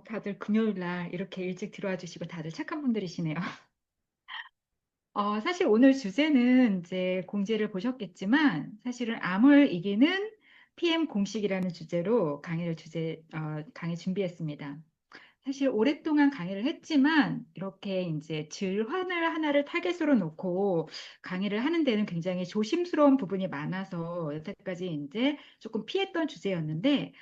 다들 금요일 날 이렇게 일찍 들어와 주시고 다들 착한 분들이시네요. 사실 오늘 주제는 이제 공지를 보셨겠지만 사실은 암을 이기는 PM 공식이라는 주제로 강의 준비했습니다. 사실 오랫동안 강의를 했지만 이렇게 이제 질환을 하나를 타겟으로 놓고 강의를 하는 데는 굉장히 조심스러운 부분이 많아서 여태까지 이제 조금 피했던 주제였는데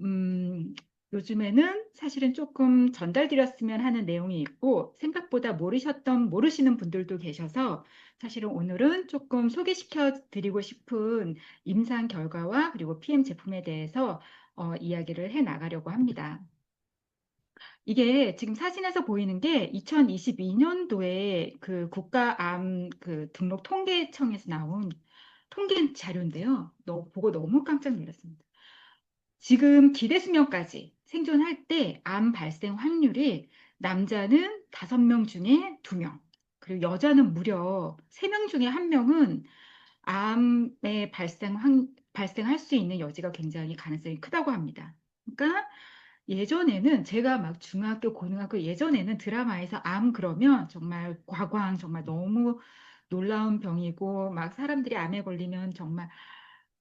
음, 요즘에는 사실은 조금 전달드렸으면 하는 내용이 있고 생각보다 모르시는 분들도 계셔서 사실은 오늘은 조금 소개시켜 드리고 싶은 임상 결과와 그리고 PM 제품에 대해서 이야기를 해 나가려고 합니다. 이게 지금 사진에서 보이는 게 2022년도에 그 국가암 그 등록 통계청에서 나온 통계 자료인데요. 보고 너무 깜짝 놀랐습니다. 지금 기대 수명까지 생존할 때 암 발생 확률이 남자는 5명 중에 2명, 그리고 여자는 무려 3명 중에 1명은 암의 발생할 수 있는 여지가 굉장히 가능성이 크다고 합니다. 그러니까 예전에는 제가 막 중학교, 고등학교 예전에는 드라마에서 암 그러면 정말 과광, 정말 너무 놀라운 병이고 막 사람들이 암에 걸리면 정말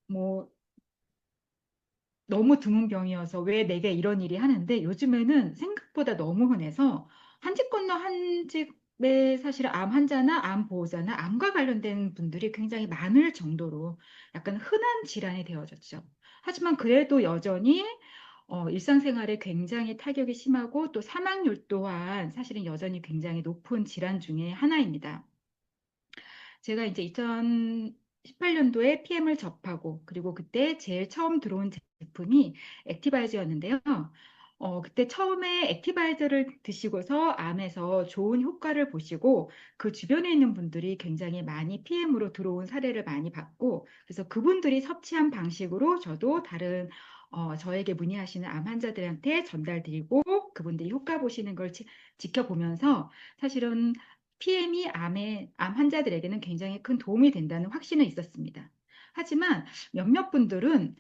뭐 너무 드문 병이어서 왜 내게 이런 일이 하는데 요즘에는 생각보다 너무 흔해서 한 집 건너 한 집에 사실 암 환자나 암 보호자나 암과 관련된 분들이 굉장히 많을 정도로 약간 흔한 질환이 되어졌죠. 하지만 그래도 여전히 일상생활에 굉장히 타격이 심하고 또 사망률 또한 사실은 여전히 굉장히 높은 질환 중에 하나입니다. 제가 이제 2018년도에 PM을 접하고 그리고 그때 제일 처음 들어온 제품이 액티바이저였는데요. 그때 처음에 액티바이저를 드시고서 암에서 좋은 효과를 보시고 그 주변에 있는 분들이 굉장히 많이 PM으로 들어온 사례를 많이 봤고 그래서 그분들이 섭취한 방식으로 저도 다른 저에게 문의하시는 암 환자들한테 전달드리고 그분들이 효과 보시는 걸 지켜보면서 사실은 PM이 암 환자들에게는 굉장히 큰 도움이 된다는 확신은 있었습니다. 하지만 몇몇 분들은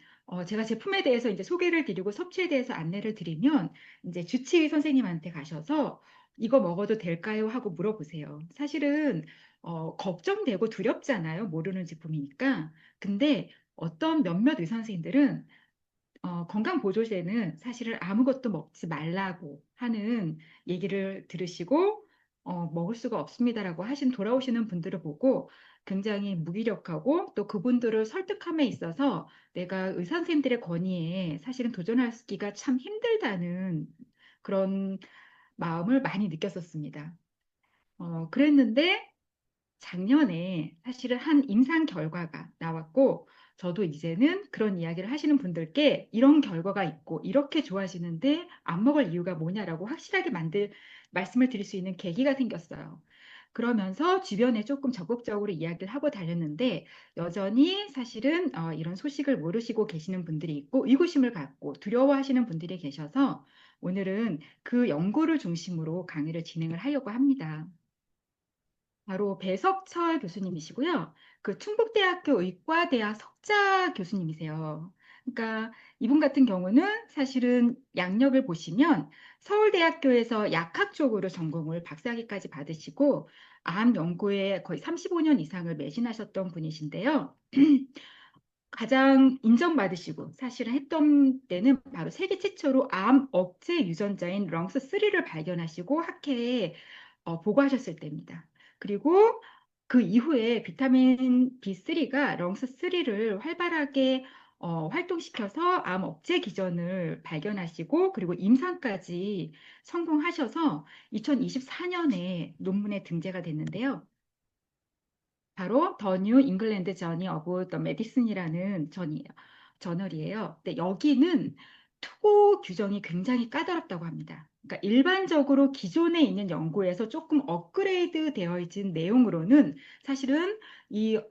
제가 제품에 대해서 이제 소개를 드리고 섭취에 대해서 안내를 드리면 이제 주치의 선생님한테 가셔서 이거 먹어도 될까요? 하고 물어보세요. 사실은 걱정되고 두렵잖아요. 모르는 제품이니까. 근데 어떤 몇몇 의사 선생님들은 건강보조제는 사실은 아무것도 먹지 말라고 하는 얘기를 들으시고 먹을 수가 없습니다라고 돌아오시는 분들을 보고 굉장히 무기력하고 또 그분들을 설득함에 있어서 내가 의사 선생님들의 권위에 사실은 도전하기가 참 힘들다는 그런 마음을 많이 느꼈었습니다. 그랬는데 작년에 사실은 한 임상 결과가 나왔고, 저도 이제는 그런 이야기를 하시는 분들께 이런 결과가 있고, 이렇게 좋아지는데 안 먹을 이유가 뭐냐라고 말씀을 드릴 수 있는 계기가 생겼어요. 그러면서 주변에 조금 적극적으로 이야기를 하고 다녔는데, 여전히 사실은 이런 소식을 모르시고 계시는 분들이 있고, 의구심을 갖고 두려워하시는 분들이 계셔서 오늘은 그 연구를 중심으로 강의를 진행을 하려고 합니다. 바로 배석철 교수님이시고요. 그 충북대학교 의과대학 석자 교수님이세요. 그러니까 이분 같은 경우는 사실은 양력을 보시면 서울대학교에서 약학 쪽으로 전공을 박사학위까지 받으시고 암 연구에 거의 35년 이상을 매진하셨던 분이신데요. 가장 인정받으시고 사실은 했던 때는 바로 세계 최초로 암 억제 유전자인 렁스3를 발견하시고 학회에 보고하셨을 때입니다. 그리고 그 이후에 비타민 B3가 렁스3를 활발하게 활동시켜서 암 억제 기전을 발견하시고 그리고 임상까지 성공하셔서 2024년에 논문에 등재가 됐는데요. 바로 더 뉴 잉글랜드 저니 오브 더 메디슨이라는 저널이에요. 근데 여기는 투고 규정이 굉장히 까다롭다고 합니다. 그러니까 일반적으로 기존에 있는 연구에서 조금 업그레이드 되어 있는 내용으로는 사실은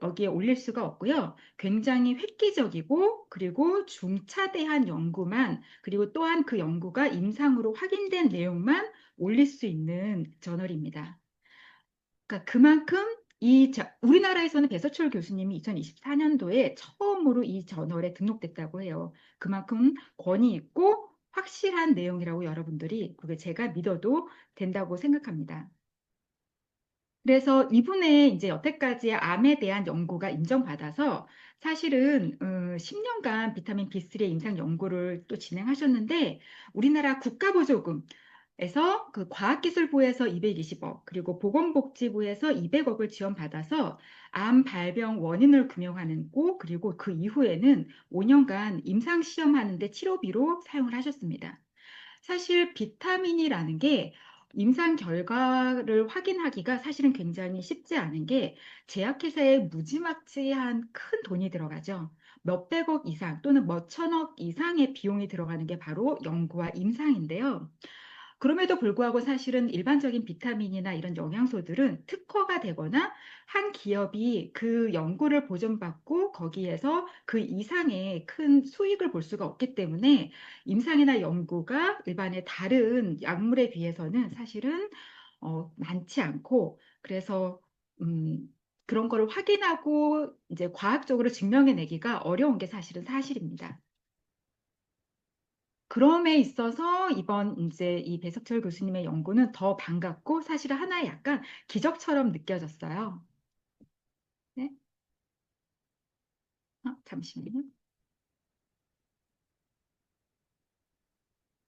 여기에 올릴 수가 없고요. 굉장히 획기적이고 그리고 중차대한 연구만 그리고 또한 그 연구가 임상으로 확인된 내용만 올릴 수 있는 저널입니다. 그러니까 그만큼 우리나라에서는 배서철 교수님이 2024년도에 처음으로 이 저널에 등록됐다고 해요. 그만큼 권위 있고 확실한 내용이라고 여러분들이 그게 제가 믿어도 된다고 생각합니다. 그래서 이분의 이제 여태까지의 암에 대한 연구가 인정받아서 사실은 10년간 비타민 B3의 임상 연구를 또 진행하셨는데 우리나라 국가보조금에서 그 과학기술부에서 220억 그리고 보건복지부에서 200억을 지원받아서 암 발병 원인을 규명하는 고 그리고 그 이후에는 5년간 임상 시험하는데 치료비로 사용을 하셨습니다. 사실 비타민이라는 게 임상 결과를 확인하기가 사실은 굉장히 쉽지 않은 게 제약회사에 무지막지한 큰 돈이 들어가죠. 몇백억 이상 또는 몇천억 이상의 비용이 들어가는 게 바로 연구와 임상인데요. 그럼에도 불구하고 사실은 일반적인 비타민이나 이런 영양소들은 특허가 되거나 한 기업이 그 연구를 보전받고 거기에서 그 이상의 큰 수익을 볼 수가 없기 때문에 임상이나 연구가 일반의 다른 약물에 비해서는 사실은 많지 않고 그래서 그런 거를 확인하고 이제 과학적으로 증명해내기가 어려운 게 사실은 사실입니다. 그럼에 있어서 이번 이제 이 배석철 교수님의 연구는 더 반갑고 사실은 하나의 약간 기적처럼 느껴졌어요. 네? 잠시만요.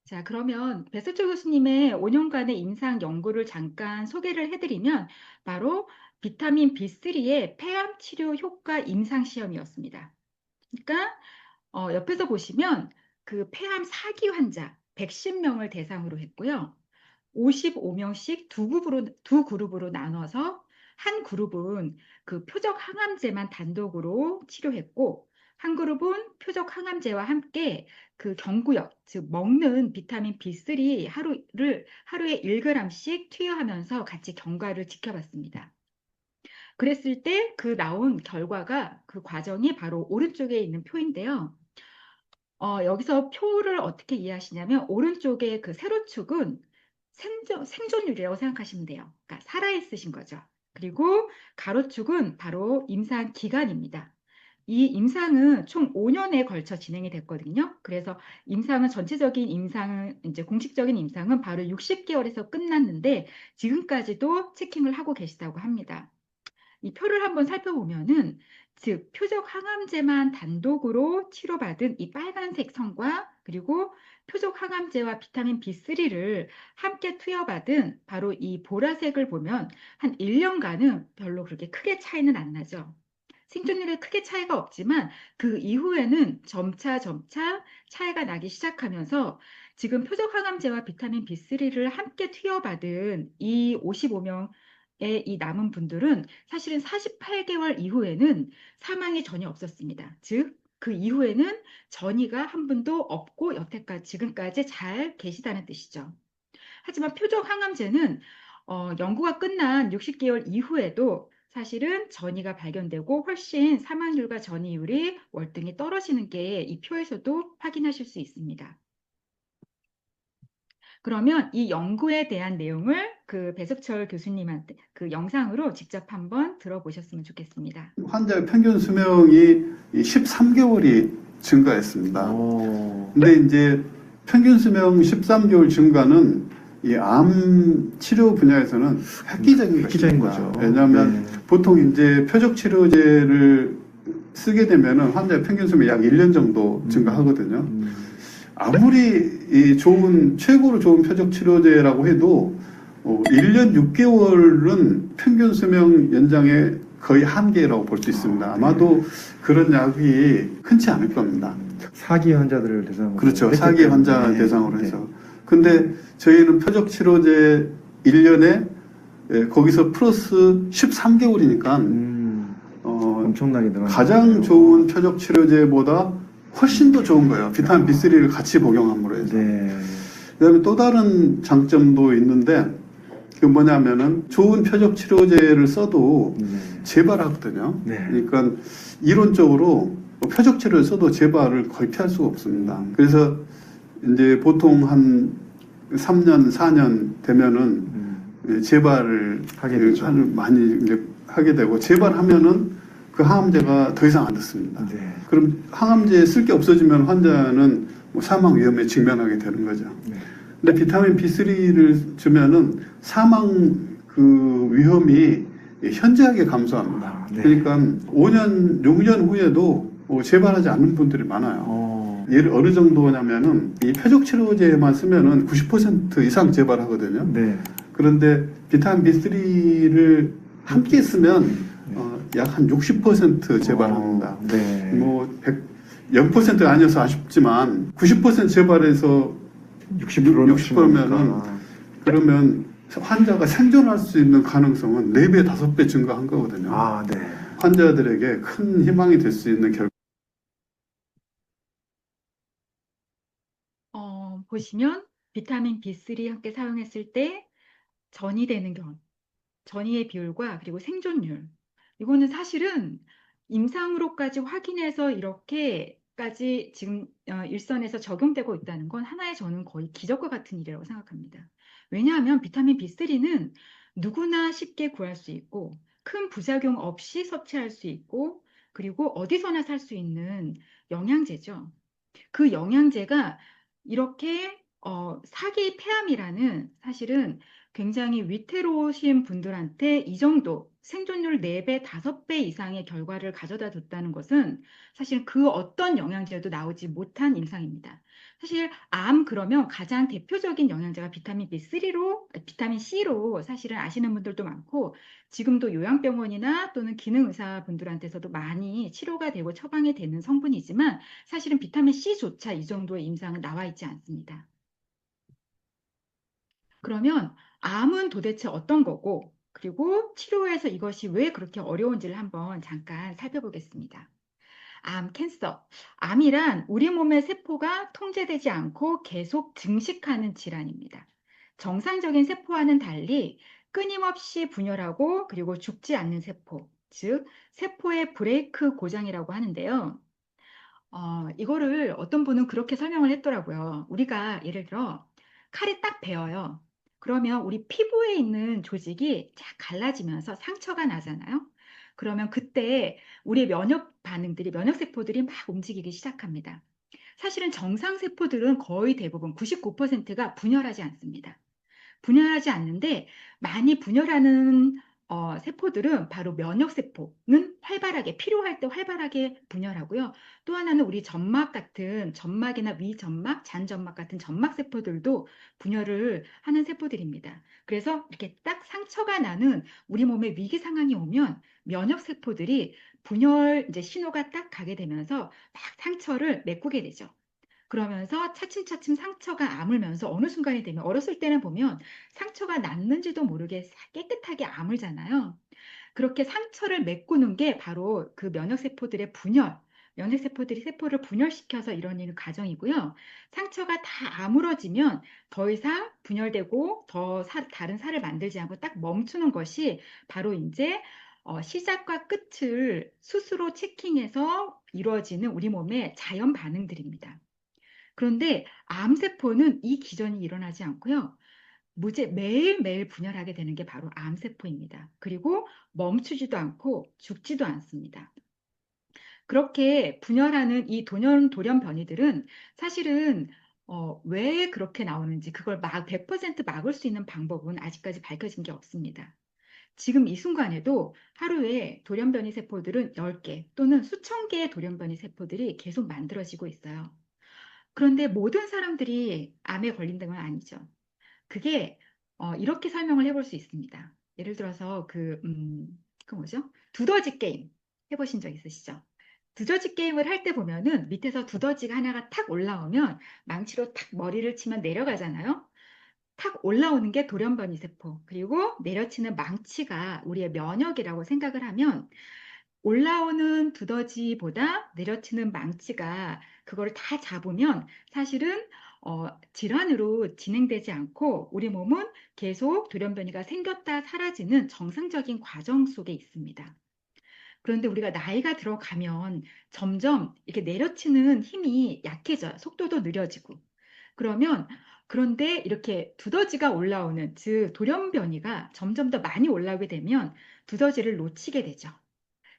자, 그러면 배석철 교수님의 5년간의 임상 연구를 잠깐 소개를 해드리면 바로 비타민 B3의 폐암 치료 효과 임상 시험이었습니다. 그러니까 옆에서 보시면 그 폐암 4기 환자 110명을 대상으로 했고요. 55명씩 두 그룹으로 나눠서 한 그룹은 그 표적 항암제만 단독으로 치료했고 한 그룹은 표적 항암제와 함께 그 경구역, 즉 먹는 비타민 B3 하루에 1g씩 투여하면서 같이 경과를 지켜봤습니다. 그랬을 때 그 나온 결과가 그 과정이 바로 오른쪽에 있는 표인데요. 여기서 표를 어떻게 이해하시냐면 오른쪽에 그 세로축은 생존율이라고 생각하시면 돼요. 그러니까 살아있으신 거죠. 그리고 가로축은 바로 임상 기간입니다. 이 임상은 총 5년에 걸쳐 진행이 됐거든요. 그래서 임상은 전체적인 임상은 이제 공식적인 임상은 바로 60개월에서 끝났는데 지금까지도 체킹을 하고 계시다고 합니다. 이 표를 한번 살펴보면은 즉 표적 항암제만 단독으로 치료받은 이 빨간색 선과 그리고 표적 항암제와 비타민 B3를 함께 투여받은 바로 이 보라색을 보면 한 1년간은 별로 그렇게 크게 차이는 안 나죠. 생존율에 크게 차이가 없지만 그 이후에는 점차 차이가 나기 시작하면서 지금 표적 항암제와 비타민 B3를 함께 투여받은 이 55명 이 남은 분들은 사실은 48개월 이후에는 사망이 전혀 없었습니다. 즉, 그 이후에는 전이가 한 분도 없고 여태까지 지금까지 잘 계시다는 뜻이죠. 하지만 표적 항암제는 연구가 끝난 60개월 이후에도 사실은 전이가 발견되고 훨씬 사망률과 전이율이 월등히 떨어지는 게 이 표에서도 확인하실 수 있습니다. 그러면 이 연구에 대한 내용을 그 배석철 교수님한테 그 영상으로 직접 한번 들어보셨으면 좋겠습니다. 환자의 평균 수명이 13개월이 증가했습니다. 근데 이제 평균 수명 13개월 증가는 이 암 치료 분야에서는 획기적인 거죠. 왜냐하면 보통 이제 표적 치료제를 쓰게 되면은 환자의 평균 수명이 약 1년 정도 증가하거든요. 아무리 최고로 좋은 표적 치료제라고 해도 1년 6개월은 평균 수명 연장의 거의 한계라고 볼 수 있습니다. 아마도 그런 약이 흔치 않을 겁니다. 사기 환자들을 대상으로. 그렇죠. 사기 환자 대상으로 해서. 근데 저희는 표적 치료제 1년에 거기서 플러스 13개월이니까 엄청나게 늘어났어요. 가장 좋은 표적 치료제보다 훨씬 더 좋은 거예요. 비타민 B3를 같이 복용함으로 해서. 그다음에 또 다른 장점도 있는데 그 뭐냐면은 좋은 표적 치료제를 써도 재발하거든요. 그러니까 이론적으로 표적 치료를 써도 재발을 거의 피할 수가 없습니다. 그래서 이제 보통 한 3년, 4년 되면은 재발을 하게 되죠. 많이 이제 하게 되고 재발하면은 그 항암제가 더 이상 안 듣습니다. 네. 그럼 항암제 쓸 게 없어지면 환자는 뭐 사망 위험에 직면하게 되는 거죠. 네. 근데 비타민 B3를 주면은 사망 그 위험이 현저하게 감소합니다. 아, 네. 그러니까 5년, 6년 후에도 재발하지 않는 분들이 많아요. 예를 어느 정도냐면은 이 표적 치료제만 쓰면은 90% 이상 재발하거든요. 네. 그런데 비타민 B3를 함께 쓰면 약 한 60% 재발합니다. 네. 뭐 0%가 아니어서 아쉽지만 90% 재발해서 60%면은 그러면 환자가 생존할 수 있는 가능성은 4배, 5배 증가한 거거든요. 아, 네. 환자들에게 큰 희망이 될 수 있는 보시면 비타민 B3 함께 사용했을 때 전이 되는 경우, 전이의 비율과 그리고 생존율. 이거는 사실은 임상으로까지 확인해서 이렇게까지 지금 일선에서 적용되고 있다는 건 하나의 저는 거의 기적과 같은 일이라고 생각합니다. 왜냐하면 비타민 B3는 누구나 쉽게 구할 수 있고 큰 부작용 없이 섭취할 수 있고 그리고 어디서나 살 수 있는 영양제죠. 그 영양제가 이렇게 사기 폐암이라는 사실은 굉장히 위태로우신 분들한테 이 정도 생존율 4배, 5배 이상의 결과를 가져다 줬다는 것은 사실 그 어떤 영양제도 나오지 못한 임상입니다. 사실 암 그러면 가장 대표적인 영양제가 비타민 B3로, 비타민 C로 사실은 아시는 분들도 많고 지금도 요양병원이나 또는 기능의사분들한테서도 많이 치료가 되고 처방이 되는 성분이지만 사실은 비타민 C조차 이 정도의 임상은 나와 있지 않습니다. 그러면 암은 도대체 어떤 거고, 그리고 치료에서 이것이 왜 그렇게 어려운지를 한번 잠깐 살펴보겠습니다. 암, 캔서. 암이란 우리 몸의 세포가 통제되지 않고 계속 증식하는 질환입니다. 정상적인 세포와는 달리 끊임없이 분열하고 그리고 죽지 않는 세포, 즉 세포의 브레이크 고장이라고 하는데요. 이거를 어떤 분은 그렇게 설명을 했더라고요. 우리가 예를 들어 칼이 딱 베어요. 그러면 우리 피부에 있는 조직이 쫙 갈라지면서 상처가 나잖아요. 그러면 그때 우리의 면역 반응들이, 면역 세포들이 막 움직이기 시작합니다. 사실은 정상 세포들은 거의 대부분 99%가 분열하지 않습니다. 분열하지 않는데 많이 분열하는 세포들은 바로 면역세포는 활발하게 필요할 때 활발하게 분열하고요. 또 하나는 우리 점막 같은 점막이나 위점막, 잔점막 같은 점막 세포들도 분열을 하는 세포들입니다. 그래서 이렇게 딱 상처가 나는 우리 몸에 위기 상황이 오면 면역 세포들이 분열 이제 신호가 딱 가게 되면서 막 상처를 메꾸게 되죠. 그러면서 차츰차츰 상처가 아물면서 어느 순간이 되면 어렸을 때는 보면 상처가 났는지도 모르게 깨끗하게 아물잖아요. 그렇게 상처를 메꾸는 게 바로 그 면역세포들의 분열, 면역세포들이 세포를 분열시켜서 일어나는 과정이고요. 상처가 다 아물어지면 더 이상 분열되고 다른 살을 만들지 않고 딱 멈추는 것이 바로 이제 시작과 끝을 스스로 체킹해서 이루어지는 우리 몸의 자연 반응들입니다. 그런데 암세포는 이 기전이 일어나지 않고요. 매일매일 분열하게 되는 게 바로 암세포입니다. 그리고 멈추지도 않고 죽지도 않습니다. 그렇게 분열하는 이 돌연변이들은 사실은 왜 그렇게 나오는지 그걸 100% 막을 수 있는 방법은 아직까지 밝혀진 게 없습니다. 지금 이 순간에도 하루에 돌연변이 세포들은 10개 또는 수천 개의 돌연변이 세포들이 계속 만들어지고 있어요. 그런데 모든 사람들이 암에 걸린다는 건 아니죠. 그게 이렇게 설명을 해볼 수 있습니다. 예를 들어서 그 뭐죠? 두더지 게임 해보신 적 있으시죠? 두더지 게임을 할 때 보면은 밑에서 두더지가 하나가 탁 올라오면 망치로 탁 머리를 치면 내려가잖아요. 탁 올라오는 게 돌연변이 세포, 그리고 내려치는 망치가 우리의 면역이라고 생각을 하면 올라오는 두더지보다 내려치는 망치가 그거를 다 잡으면 사실은 질환으로 진행되지 않고 우리 몸은 계속 돌연변이가 생겼다 사라지는 정상적인 과정 속에 있습니다. 그런데 우리가 나이가 들어가면 점점 이렇게 내려치는 힘이 약해져요. 속도도 느려지고. 그러면 그런데 이렇게 두더지가 올라오는 즉 돌연변이가 점점 더 많이 올라오게 되면 두더지를 놓치게 되죠.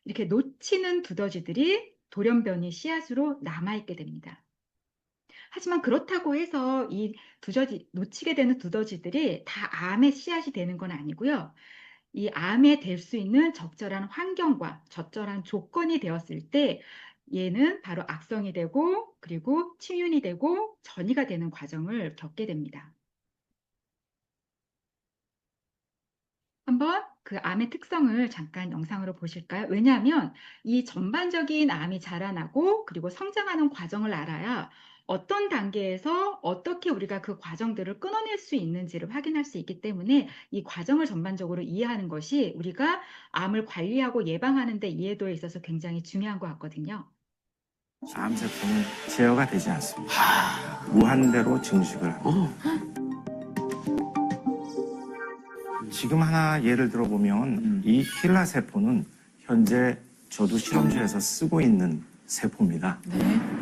이렇게 놓치는 두더지들이 돌연변이 씨앗으로 남아있게 됩니다. 하지만 그렇다고 해서 이 두더지, 놓치게 되는 두더지들이 다 암의 씨앗이 되는 건 아니고요. 이 암에 될 수 있는 적절한 환경과 적절한 조건이 되었을 때 얘는 바로 악성이 되고 그리고 침윤이 되고 전이가 되는 과정을 겪게 됩니다. 한번 그 암의 특성을 잠깐 영상으로 보실까요? 왜냐하면 이 전반적인 암이 자라나고 그리고 성장하는 과정을 알아야 어떤 단계에서 어떻게 우리가 그 과정들을 끊어낼 수 있는지를 확인할 수 있기 때문에 이 과정을 전반적으로 이해하는 것이 우리가 암을 관리하고 예방하는 데 이해도에 있어서 굉장히 중요한 것 같거든요. 암세포는 제어가 되지 않습니다. 무한대로 증식을 합니다. 지금 하나 예를 들어보면 이 힐라 세포는 현재 저도 실험실에서 쓰고 있는 세포입니다.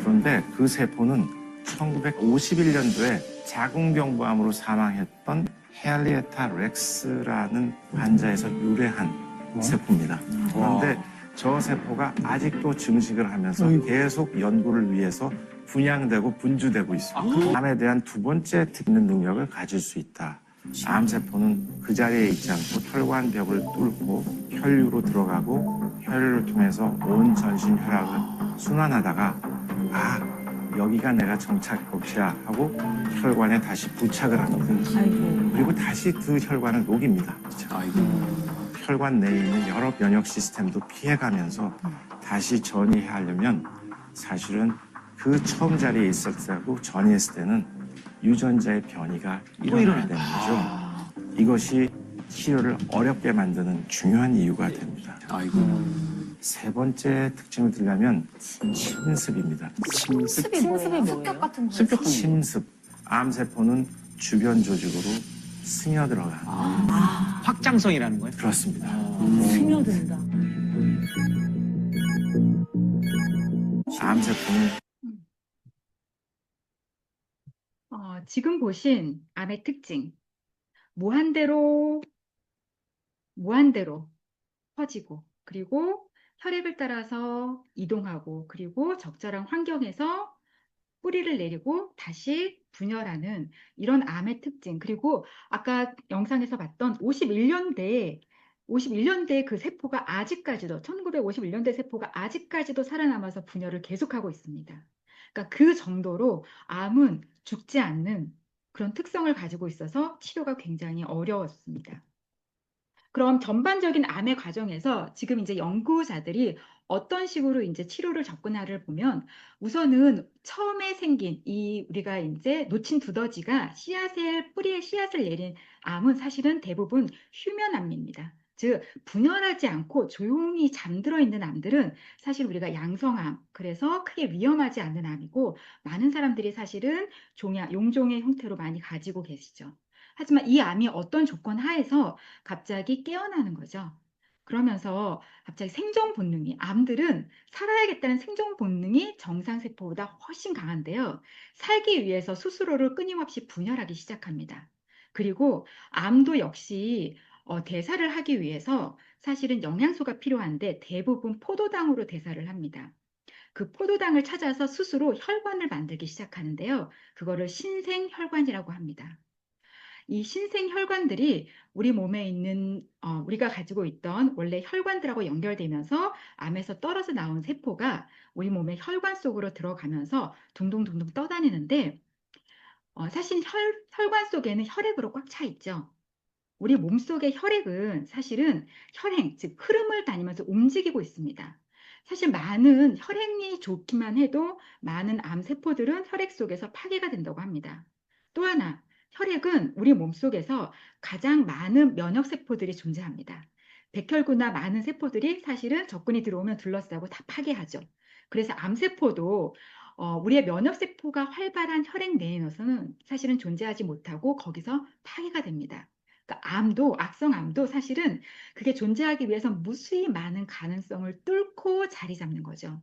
그런데 그 세포는 1951년도에 자궁경부암으로 사망했던 헤알리에타 렉스라는 환자에서 유래한 세포입니다. 그런데 저 세포가 아직도 증식을 하면서 계속 연구를 위해서 분양되고 분주되고 있습니다. 암에 대한 두 번째 듣는 능력을 가질 수 있다. 암세포는 그 자리에 있지 않고 혈관벽을 뚫고 혈류로 들어가고 혈류를 통해서 온 전신 혈액을 순환하다가 여기가 내가 정착 곳이야 하고 혈관에 다시 부착을 합니다. 그리고 다시 그 혈관을 녹입니다. 혈관 내에 있는 여러 면역 시스템도 피해가면서 다시 전이하려면 사실은 그 처음 자리에 있었을 때하고 전이했을 때는 유전자의 변이가 일어나야 되는 거죠. 이것이 치료를 어렵게 만드는 중요한 이유가 됩니다. 세 번째 특징을 들려면 침습입니다. 습이 뭐예요? 습격 같은 거. 침습. 암세포는 주변 조직으로 스며들어가. 확장성이라는 거예요? 그렇습니다. 스며든다. 암세포는 지금 보신 암의 특징, 무한대로 퍼지고 그리고 혈액을 따라서 이동하고 그리고 적절한 환경에서 뿌리를 내리고 다시 분열하는 이런 암의 특징. 그리고 아까 영상에서 봤던 51년대 그 세포가 아직까지도 1951년대 세포가 아직까지도 살아남아서 분열을 계속하고 있습니다. 그러니까 그 정도로 암은 죽지 않는 그런 특성을 가지고 있어서 치료가 굉장히 어려웠습니다. 그럼 전반적인 암의 과정에서 지금 이제 연구자들이 어떤 식으로 이제 치료를 접근하를 보면 우선은 처음에 생긴 이 우리가 이제 놓친 두더지가 뿌리에 씨앗을 내린 암은 사실은 대부분 휴면암입니다. 즉 분열하지 않고 조용히 잠들어 있는 암들은 사실 우리가 양성암, 그래서 크게 위험하지 않는 암이고 많은 사람들이 사실은 용종의 형태로 많이 가지고 계시죠. 하지만 이 암이 어떤 조건 하에서 갑자기 깨어나는 거죠. 그러면서 갑자기 생존 본능이, 암들은 살아야겠다는 생존 본능이 정상세포보다 훨씬 강한데요. 살기 위해서 스스로를 끊임없이 분열하기 시작합니다. 그리고 암도 역시 대사를 하기 위해서 사실은 영양소가 필요한데 대부분 포도당으로 대사를 합니다. 그 포도당을 찾아서 스스로 혈관을 만들기 시작하는데요. 그거를 신생혈관이라고 합니다. 이 신생 혈관들이 우리 몸에 있는 우리가 가지고 있던 원래 혈관들하고 연결되면서 암에서 떨어져 나온 세포가 우리 몸의 혈관 속으로 들어가면서 둥둥둥둥 떠다니는데 사실 혈관 속에는 혈액으로 꽉 차 있죠. 우리 몸속의 혈액은 사실은 혈행, 즉 흐름을 다니면서 움직이고 있습니다. 사실 많은 혈행이 좋기만 해도 많은 암세포들은 혈액 속에서 파괴가 된다고 합니다. 또 하나, 혈액은 우리 몸속에서 가장 많은 면역세포들이 존재합니다. 백혈구나 많은 세포들이 사실은 적군이 들어오면 둘러싸고 다 파괴하죠. 그래서 암세포도 우리의 면역세포가 활발한 혈액 내에서는 사실은 존재하지 못하고 거기서 파괴가 됩니다. 그러니까 악성암도 사실은 그게 존재하기 위해서 무수히 많은 가능성을 뚫고 자리 잡는 거죠.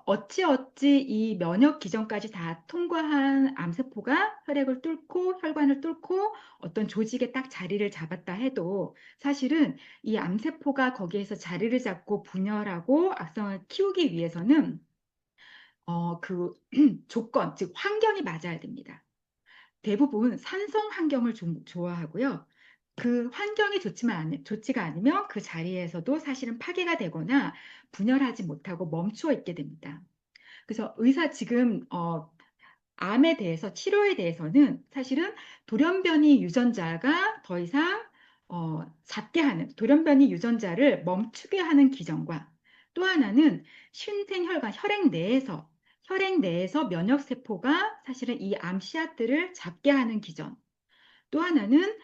어찌어찌 이 면역 기전까지 다 통과한 암세포가 혈액을 뚫고 혈관을 뚫고 어떤 조직에 딱 자리를 잡았다 해도 사실은 이 암세포가 거기에서 자리를 잡고 분열하고 악성을 키우기 위해서는 그 조건, 즉 환경이 맞아야 됩니다. 대부분 산성 환경을 좀 좋아하고요. 그 환경이 좋지가 않으면 그 자리에서도 사실은 파괴가 되거나 분열하지 못하고 멈추어 있게 됩니다. 그래서 의사 지금 암에 대해서 치료에 대해서는 사실은 돌연변이 유전자가 더 이상 잦게 하는 돌연변이 유전자를 멈추게 하는 기전과 또 하나는 신생혈관 혈액 내에서 면역 세포가 사실은 이 암 씨앗들을 잡게 하는 기전 또 하나는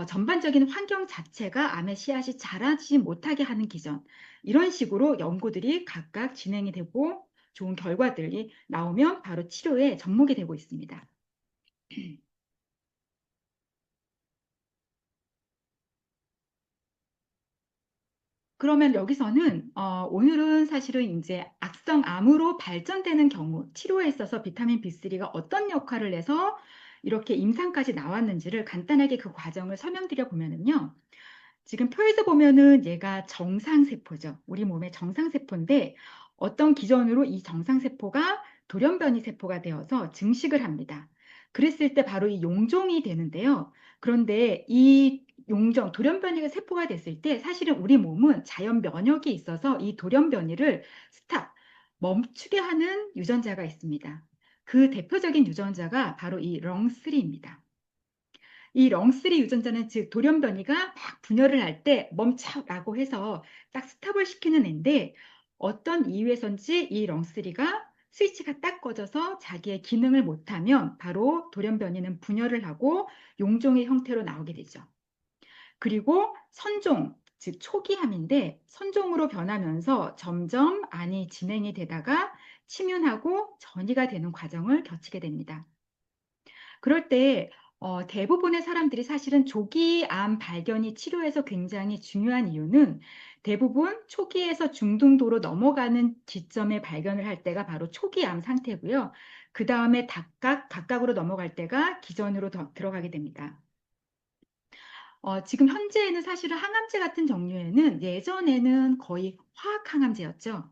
전반적인 환경 자체가 암의 씨앗이 자라지 못하게 하는 기전. 이런 식으로 연구들이 각각 진행이 되고 좋은 결과들이 나오면 바로 치료에 접목이 되고 있습니다. 그러면 여기서는 오늘은 사실은 이제 악성암으로 발전되는 경우 치료에 있어서 비타민 B3가 어떤 역할을 해서 이렇게 임상까지 나왔는지를 간단하게 그 과정을 설명드려 보면은요. 지금 표에서 보면은 얘가 정상세포죠. 우리 몸의 정상세포인데 어떤 기전으로 이 정상세포가 돌연변이 세포가 되어서 증식을 합니다. 그랬을 때 바로 이 용종이 되는데요. 그런데 이 돌연변이가 세포가 됐을 때 사실은 우리 몸은 자연 면역이 있어서 이 돌연변이를 멈추게 하는 유전자가 있습니다. 그 대표적인 유전자가 바로 이 렁3입니다. 이 렁3 유전자는 즉 돌연변이가 막 분열을 할 때 멈춰라고 해서 딱 스탑을 시키는 애인데 어떤 이유에선지 이 렁3가 스위치가 딱 꺼져서 자기의 기능을 못하면 바로 돌연변이는 분열을 하고 용종의 형태로 나오게 되죠. 그리고 선종, 즉 초기암인데 선종으로 변하면서 점점 암이 진행이 되다가 침윤하고 전이가 되는 과정을 거치게 됩니다. 그럴 때 대부분의 사람들이 사실은 조기 암 발견이 치료에서 굉장히 중요한 이유는 대부분 초기에서 중등도로 넘어가는 지점에 발견을 할 때가 바로 초기 암 상태고요. 그 다음에 각각으로 넘어갈 때가 기전으로 들어가게 됩니다. 지금 현재에는 사실은 항암제 같은 종류에는 예전에는 거의 화학 항암제였죠.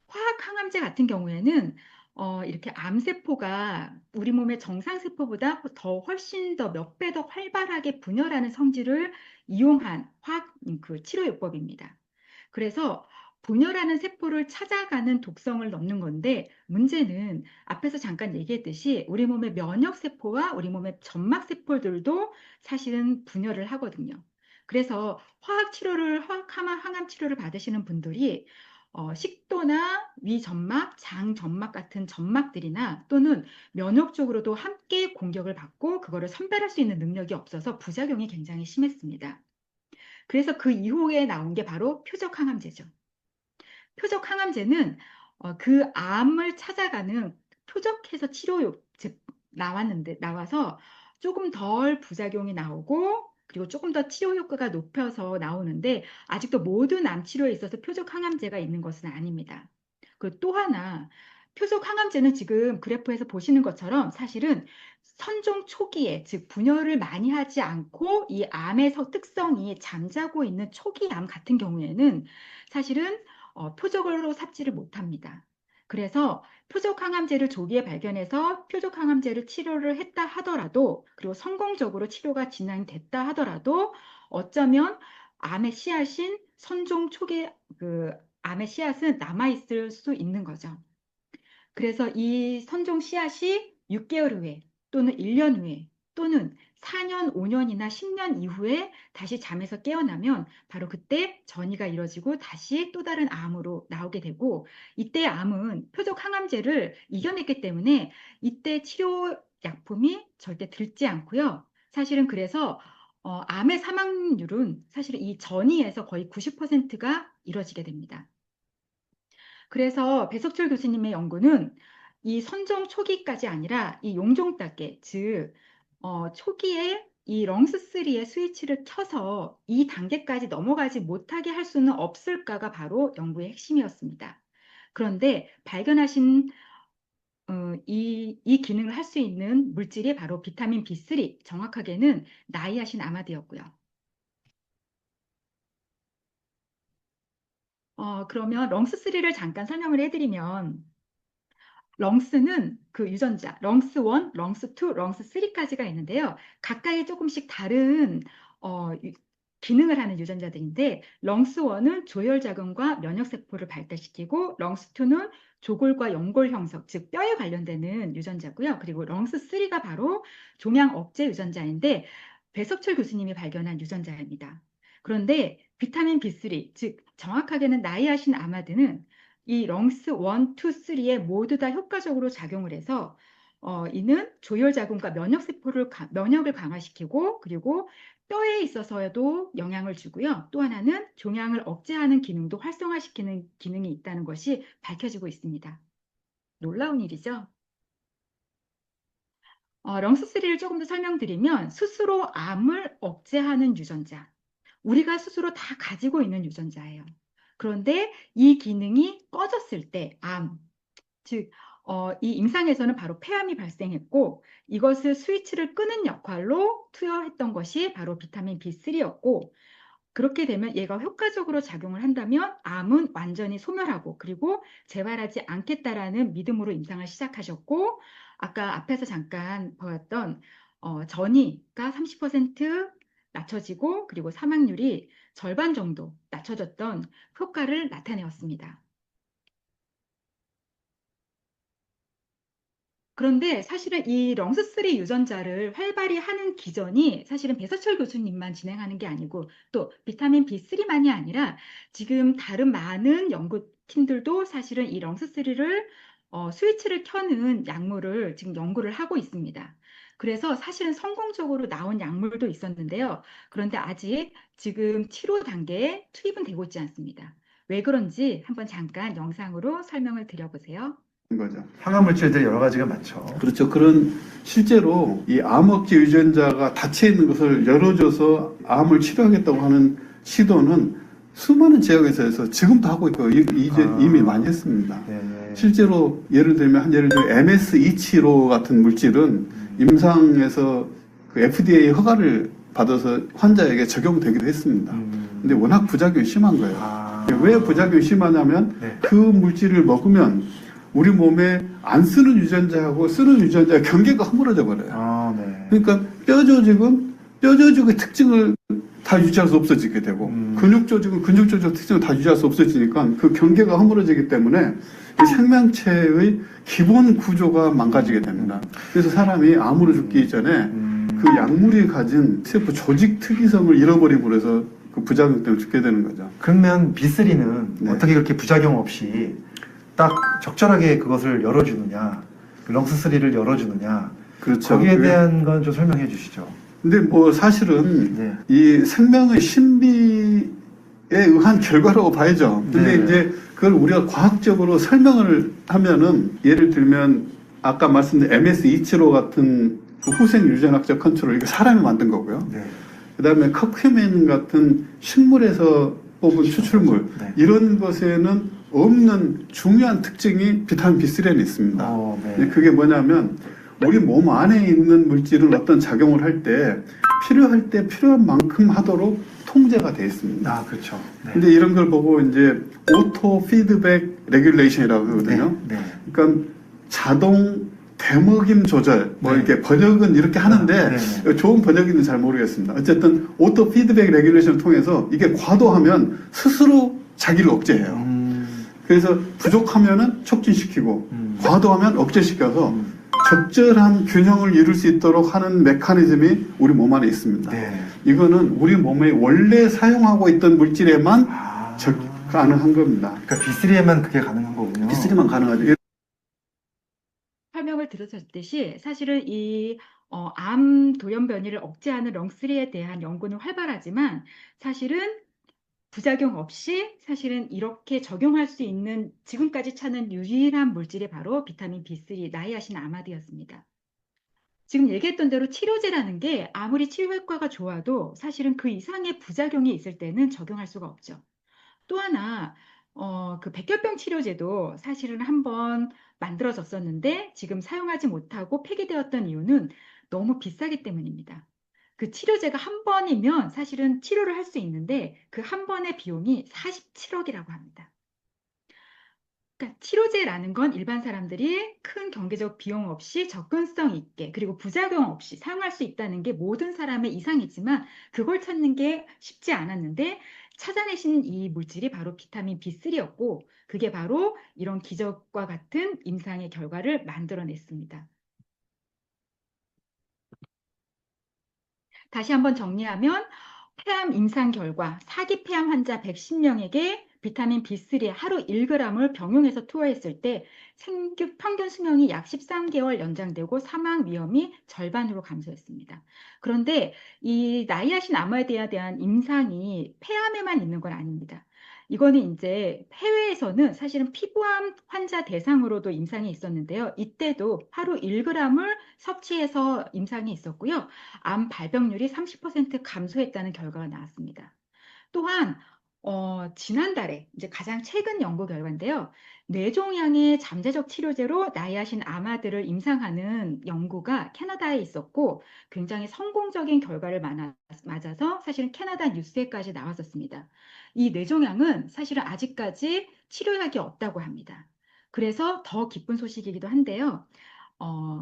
화학 항암제 같은 경우에는 이렇게 암세포가 우리 몸의 정상세포보다 훨씬 더 몇 배 더 활발하게 분열하는 성질을 이용한 화학 그 치료요법입니다. 그래서 분열하는 세포를 찾아가는 독성을 넣는 건데 문제는 앞에서 잠깐 얘기했듯이 우리 몸의 면역세포와 우리 몸의 점막세포들도 사실은 분열을 하거든요. 그래서 항암 치료를 받으시는 분들이 식도나 위점막, 장점막 같은 점막들이나 또는 면역 쪽으로도 함께 공격을 받고 그거를 선별할 수 있는 능력이 없어서 부작용이 굉장히 심했습니다. 그래서 그 이후에 나온 게 바로 표적 항암제죠. 표적 항암제는 그 암을 찾아가는 표적해서 나와서 조금 덜 부작용이 나오고 그리고 조금 더 치료 효과가 높여서 나오는데 아직도 모든 암 치료에 있어서 표적 항암제가 있는 것은 아닙니다. 그 또 하나 표적 항암제는 지금 그래프에서 보시는 것처럼 사실은 선종 초기에 즉 분열을 많이 하지 않고 이 암의 특성이 잠자고 있는 초기 암 같은 경우에는 사실은 표적으로 삽질을 못합니다. 그래서 표적 항암제를 조기에 발견해서 표적 항암제를 치료를 했다 하더라도 그리고 성공적으로 치료가 진행됐다 하더라도 어쩌면 암의 씨앗인 선종 초기 그 암의 씨앗은 남아있을 수 있는 거죠. 그래서 이 선종 씨앗이 6개월 후에 또는 1년 후에 또는 4년, 5년이나 10년 이후에 다시 잠에서 깨어나면 바로 그때 전이가 이뤄지고 다시 또 다른 암으로 나오게 되고 이때 암은 표적 항암제를 이겨냈기 때문에 이때 치료 약품이 절대 들지 않고요. 사실은 그래서 암의 사망률은 사실 이 전이에서 거의 90%가 이뤄지게 됩니다. 그래서 배석철 교수님의 연구는 이 선종 초기까지 아니라 이 용종 단계, 즉 초기에 이 렁스3의 스위치를 켜서 이 단계까지 넘어가지 못하게 할 수는 없을까가 바로 연구의 핵심이었습니다. 그런데 발견하신 이 기능을 할 수 있는 물질이 바로 비타민 B3, 정확하게는 나이아신 아마드였고요. 그러면 렁스3를 잠깐 설명을 해드리면 렁스는 그 유전자, 렁스1, 렁스2, 렁스3까지가 있는데요. 가까이 조금씩 다른 기능을 하는 유전자들인데 렁스1은 조혈자금과 면역세포를 발달시키고 렁스2는 조골과 연골 형성, 즉 뼈에 관련되는 유전자고요. 그리고 렁스3가 바로 종양 억제 유전자인데 배석철 교수님이 발견한 유전자입니다. 그런데 비타민 B3, 즉 정확하게는 나이아신 아마드는 이 렁스 1, 2, 3에 모두 다 효과적으로 작용을 해서 이는 조혈자금과 면역을 강화시키고 그리고 뼈에 있어서도 영향을 주고요. 또 하나는 종양을 억제하는 기능도 활성화시키는 기능이 있다는 것이 밝혀지고 있습니다. 놀라운 일이죠. 렁스3를 조금 더 설명드리면 스스로 암을 억제하는 유전자. 우리가 스스로 다 가지고 있는 유전자예요. 그런데 이 기능이 꺼졌을 때 즉 이 임상에서는 바로 폐암이 발생했고 이것을 스위치를 끄는 역할로 투여했던 것이 바로 비타민 B3였고 그렇게 되면 얘가 효과적으로 작용을 한다면 암은 완전히 소멸하고 그리고 재발하지 않겠다라는 믿음으로 임상을 시작하셨고 아까 앞에서 잠깐 보았던 전이가 30% 낮춰지고 그리고 사망률이 절반 정도 낮춰졌던 효과를 나타내었습니다. 그런데 사실은 이 렁스3 유전자를 활발히 하는 기전이 사실은 배서철 교수님만 진행하는 게 아니고 또 비타민 B3만이 아니라 지금 다른 많은 연구팀들도 사실은 이 렁스3를 스위치를 켜는 약물을 지금 연구를 하고 있습니다. 그래서 사실은 성공적으로 나온 약물도 있었는데요. 그런데 아직 지금 치료 단계에 투입은 되고 있지 않습니다. 왜 그런지 한번 잠깐 영상으로 설명을 드려보세요. 거죠. 항암 물질들이 여러 가지가 많죠. 그렇죠. 그런 실제로 이 암억제 유전자가 닫혀 있는 것을 열어줘서 암을 치료하겠다고 하는 시도는 수많은 지역에서 해서 지금도 하고 있고 이미 많이 했습니다. 네. 실제로 예를 들면 MS275 같은 물질은 임상에서 그 FDA 허가를 받아서 환자에게 적용되기도 했습니다. 근데 워낙 부작용이 심한 거예요. 왜 부작용이 심하냐면 네. 그 물질을 먹으면 우리 몸에 안 쓰는 유전자하고 쓰는 유전자의 경계가 허물어져 버려요. 네. 그러니까 뼈 조직의 특징을 다 유지할 수 없어지게 되고 근육 조직의 특징을 다 유지할 수 없어지니까 그 경계가 허물어지기 때문에 이 생명체의 기본 구조가 망가지게 됩니다. 그래서 사람이 암으로 죽기 전에 그 약물이 가진 세포 조직 특이성을 잃어버리고 그래서 그 부작용 때문에 죽게 되는 거죠. 그러면 B3는 네. 어떻게 그렇게 부작용 없이 딱 적절하게 그것을 열어주느냐, 렁스3를 열어주느냐, 그렇죠. 거기에 대한 건 좀 설명해 주시죠. 근데 뭐 사실은 네. 이 생명의 신비에 의한 결과라고 봐야죠. 근데 네. 이제 그걸 우리가 과학적으로 설명을 하면은 예를 들면 아까 말씀드린 MS275 같은 그 후생 유전학적 컨트롤 이거 사람이 만든 거고요. 네. 그다음에 커큐멘 같은 식물에서 뽑은 추출물 네. 이런 것에는 없는 중요한 특징이 비타민 B3에는 있습니다. 네. 그게 뭐냐면 우리 몸 안에 있는 물질은 어떤 작용을 할 때 필요할 때 필요한 만큼 하도록 통제가 되어 있습니다. 그렇죠. 네. 근데 이런 걸 보고 이제 오토 피드백 레귤레이션이라고 하거든요. 네. 그러니까 자동 대먹임 조절, 뭐 네. 이렇게 번역은 이렇게 하는데 네. 좋은 번역인지 잘 모르겠습니다. 어쨌든 오토 피드백 레귤레이션을 통해서 이게 과도하면 스스로 자기를 억제해요. 그래서 부족하면은 촉진시키고 과도하면 억제시켜서 적절한 균형을 이룰 수 있도록 하는 메커니즘이 우리 몸 안에 있습니다. 네. 이거는 우리 몸에 원래 사용하고 있던 물질에만 가능한 겁니다. 그러니까 B3에만 그게 가능한 거군요. B3만 가능하죠. 설명을 들으셨듯이 사실은 이 암 돌연 변이를 억제하는 렁3에 대한 연구는 활발하지만 사실은 부작용 없이 사실은 이렇게 적용할 수 있는 지금까지 찾는 유일한 물질이 바로 비타민 B3 나이아신 아마드였습니다. 지금 얘기했던 대로 치료제라는 게 아무리 치료 효과가 좋아도 사실은 그 이상의 부작용이 있을 때는 적용할 수가 없죠. 또 하나 그 백혈병 치료제도 사실은 한번 만들어졌었는데 지금 사용하지 못하고 폐기되었던 이유는 너무 비싸기 때문입니다. 그 치료제가 한 번이면 사실은 치료를 할 수 있는데 그 한 번의 비용이 47억이라고 합니다. 그러니까 치료제라는 건 일반 사람들이 큰 경제적 비용 없이 접근성 있게 그리고 부작용 없이 사용할 수 있다는 게 모든 사람의 이상이지만 그걸 찾는 게 쉽지 않았는데 찾아내신 이 물질이 바로 비타민 B3였고 그게 바로 이런 기적과 같은 임상의 결과를 만들어냈습니다. 다시 한번 정리하면 폐암 임상 결과 사기 폐암 환자 110명에게 비타민 B3 하루 1g을 병용해서 투여했을 때 평균 수명이 약 13개월 연장되고 사망 위험이 절반으로 감소했습니다. 그런데 이 나이아신 아마드에 대한 임상이 폐암에만 있는 건 아닙니다. 이거는 이제 해외에서는 사실은 피부암 환자 대상으로도 임상이 있었는데요. 이때도 하루 1g을 섭취해서 임상이 있었고요. 암 발병률이 30% 감소했다는 결과가 나왔습니다. 또한 지난달에 이제 가장 최근 연구 결과인데요. 뇌종양의 잠재적 치료제로 나이아신 아마드를 임상하는 연구가 캐나다에 있었고 굉장히 성공적인 결과를 맞아서 사실은 캐나다 뉴스에까지 나왔었습니다. 이 뇌종양은 사실은 아직까지 치료약이 없다고 합니다. 그래서 더 기쁜 소식이기도 한데요.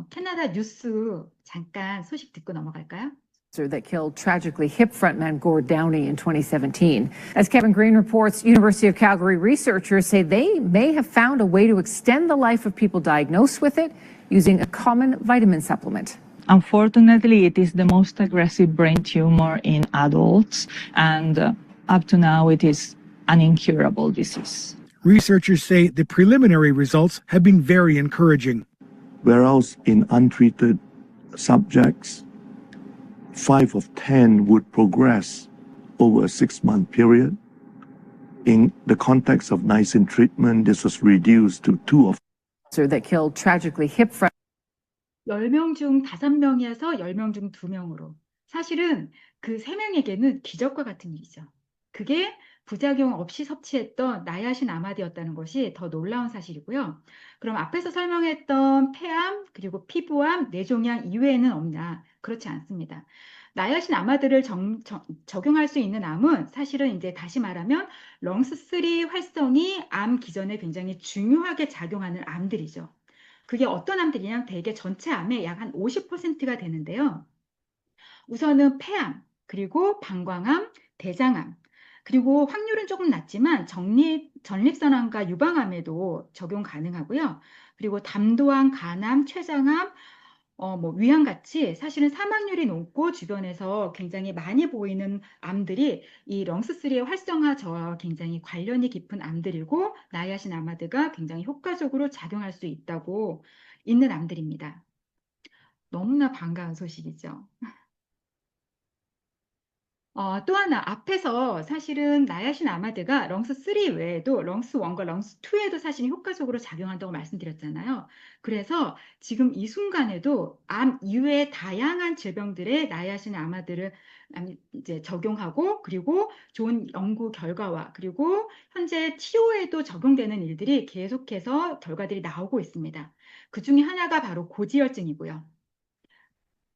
캐나다 뉴스 잠깐 소식 듣고 넘어갈까요? That killed tragically hip frontman Gord Downey in 2017. As Kevin Green reports, University of Calgary researchers say they may have found a way to extend the life of people diagnosed with it using a common vitamin supplement. Unfortunately, it is the most aggressive brain tumor in adults, and up to now, it is an incurable disease. Researchers say the preliminary results have been very encouraging. Whereas in untreated subjects, 5 of 10 would progress over a 6-month period. In the context of niacin treatment, this was reduced to 2 of That killed tragically hip front. 10명 중 5명이어서 10명 중 2명으로. 사실은 그 3명에게는 기적과 같은 일이죠. 그게 부작용 없이 섭취했던 나이아신 아마드였다는 것이 더 놀라운 사실이고요. 그럼 앞에서 설명했던 폐암, 그리고 피부암, 뇌종양 이외에는 없냐? 그렇지 않습니다. 나이아신 아마드를 적용할 수 있는 암은 사실은 이제 다시 말하면 렁스3 활성이 암 기전에 굉장히 중요하게 작용하는 암들이죠. 그게 어떤 암들이냐? 대개 전체 암의 약 한 50%가 되는데요. 우선은 폐암, 그리고 방광암, 대장암, 그리고 확률은 조금 낮지만 전립선암과 유방암에도 적용 가능하고요. 그리고 담도암, 간암, 췌장암, 위암 같이 사실은 사망률이 높고 주변에서 굉장히 많이 보이는 암들이 이 렁스3의 활성화 저하와 굉장히 관련이 깊은 암들이고 나이아신 아마드가 굉장히 효과적으로 작용할 수 있다고 있는 암들입니다. 너무나 반가운 소식이죠. 또 하나, 앞에서 사실은 나이아신 아마드가 렁스3 외에도 렁스1과 렁스2에도 사실 효과적으로 작용한다고 말씀드렸잖아요. 그래서 지금 이 순간에도 암 이외의 다양한 질병들의 나이아신 아마드를 이제 적용하고 그리고 좋은 연구 결과와 그리고 현재 치료에도 적용되는 일들이 계속해서 결과들이 나오고 있습니다. 그 중에 하나가 바로 고지혈증이고요.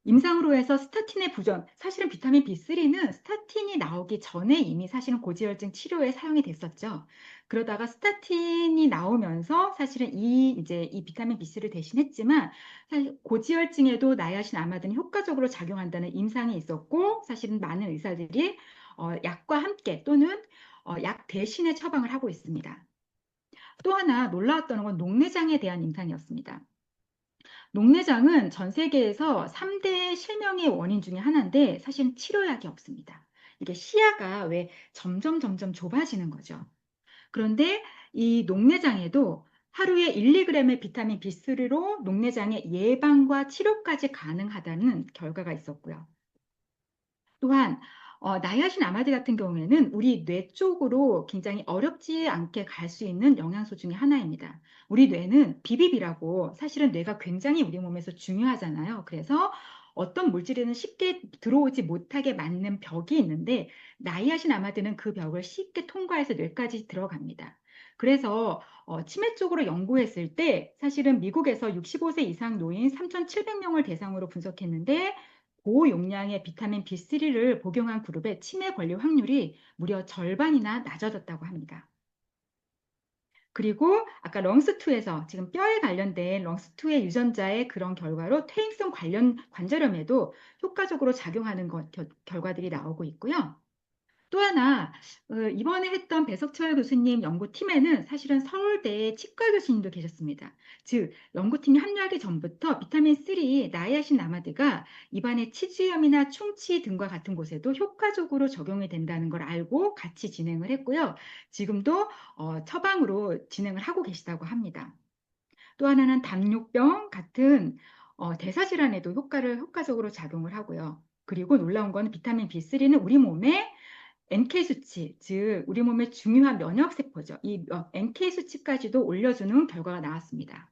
임상으로 해서 스타틴의 부전, 사실은 비타민 B3는 스타틴이 나오기 전에 이미 사실은 고지혈증 치료에 사용이 됐었죠. 그러다가 스타틴이 나오면서 사실은 이 비타민 B3를 대신했지만 사실 고지혈증에도 나이아신 아마드는 효과적으로 작용한다는 임상이 있었고 사실은 많은 의사들이 약과 함께 또는 약 대신에 처방을 하고 있습니다. 또 하나 놀라웠던 건 녹내장에 대한 임상이었습니다. 녹내장은 전 세계에서 3대 실명의 원인 중에 하나인데 사실은 치료약이 없습니다. 이게 시야가 왜 점점 좁아지는 거죠. 그런데 이 녹내장에도 하루에 1~2g의 비타민 B3로 녹내장의 예방과 치료까지 가능하다는 결과가 있었고요. 또한 나이아신 아마드 같은 경우에는 우리 뇌 쪽으로 굉장히 어렵지 않게 갈 수 있는 영양소 중에 하나입니다. 우리 뇌는 비비비라고 사실은 뇌가 굉장히 우리 몸에서 중요하잖아요. 그래서 어떤 물질에는 쉽게 들어오지 못하게 막는 벽이 있는데 나이아신 아마드는 그 벽을 쉽게 통과해서 뇌까지 들어갑니다. 그래서 치매 쪽으로 연구했을 때 사실은 미국에서 65세 이상 노인 3,700명을 대상으로 분석했는데 고용량의 비타민 B3를 복용한 그룹의 치매 권리 확률이 무려 절반이나 낮아졌다고 합니다. 그리고 아까 렁스2에서 지금 뼈에 관련된 렁스2의 유전자의 그런 결과로 퇴행성 관련 관절염에도 효과적으로 작용하는 결과들이 나오고 있고요. 또 하나 이번에 했던 배석철 교수님 연구팀에는 사실은 서울대 치과 교수님도 계셨습니다. 즉 연구팀이 합류하기 전부터 비타민3 나이아신아마드가 입안의 치주염이나 충치 등과 같은 곳에도 효과적으로 적용이 된다는 걸 알고 같이 진행을 했고요. 지금도 처방으로 진행을 하고 계시다고 합니다. 또 하나는 당뇨병 같은 대사질환에도 효과적으로 작용을 하고요. 그리고 놀라운 건 비타민 B3는 우리 몸에 NK 수치, 즉 우리 몸의 중요한 면역 세포죠. 이 NK 수치까지도 올려주는 결과가 나왔습니다.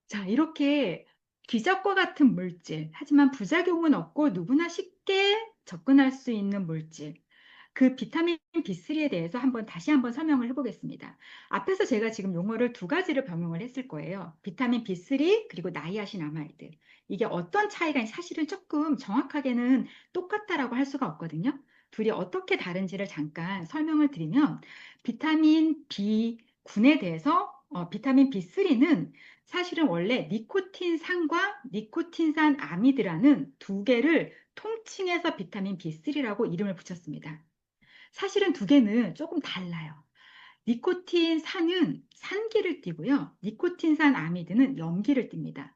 자, 이렇게 귀적과 같은 물질, 하지만 부작용은 없고 누구나 쉽게 접근할 수 있는 물질, 그 비타민 B3에 대해서 다시 한번 설명을 해보겠습니다. 앞에서 제가 지금 용어를 두 가지를 병용을 했을 거예요. 비타민 B3 그리고 나이아신아마이드. 이게 어떤 차이가 사실은 조금 정확하게는 똑같다라고 할 수가 없거든요. 둘이 어떻게 다른지를 잠깐 설명을 드리면 비타민 B 군에 대해서 비타민 B3는 사실은 원래 니코틴산과 니코틴산 아미드라는 두 개를 통칭해서 비타민 B3라고 이름을 붙였습니다. 사실은 두 개는 조금 달라요. 니코틴산은 산기를 띠고요. 니코틴산 아미드는 염기를 띱니다.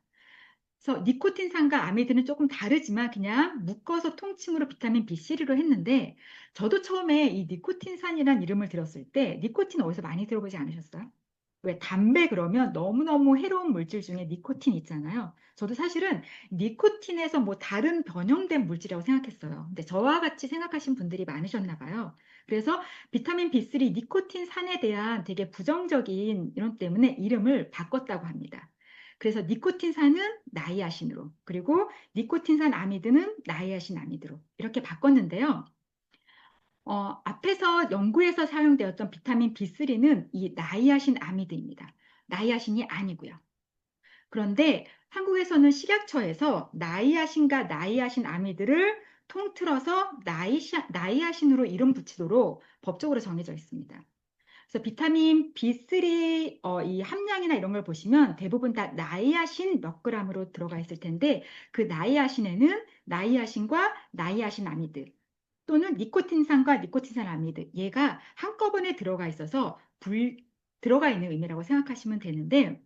그래서 니코틴산과 아미드는 조금 다르지만 그냥 묶어서 통칭으로 비타민 B3로 했는데 저도 처음에 이 니코틴산이라는 이름을 들었을 때 니코틴 어디서 많이 들어보지 않으셨어요? 왜 담배 그러면 너무너무 해로운 물질 중에 니코틴 있잖아요. 저도 사실은 니코틴에서 뭐 다른 변형된 물질이라고 생각했어요. 근데 저와 같이 생각하신 분들이 많으셨나 봐요. 그래서 비타민 B3 니코틴산에 대한 되게 부정적인 이론 때문에 이름을 바꿨다고 합니다. 그래서 니코틴산은 나이아신으로, 그리고 니코틴산 아미드는 나이아신 아미드로 이렇게 바꿨는데요. 앞에서 연구에서 사용되었던 비타민 B3는 이 나이아신 아미드입니다. 나이아신이 아니고요. 그런데 한국에서는 식약처에서 나이아신과 나이아신 아미드를 통틀어서 나이아신으로 이름 붙이도록 법적으로 정해져 있습니다. 그래서 비타민 B3 이 함량이나 이런 걸 보시면 대부분 다 나이아신 몇 그램으로 들어가 있을 텐데 그 나이아신에는 나이아신과 나이아신 아미드 또는 니코틴산과 니코틴산 아미드 얘가 한꺼번에 들어가 있어서 들어가 있는 의미라고 생각하시면 되는데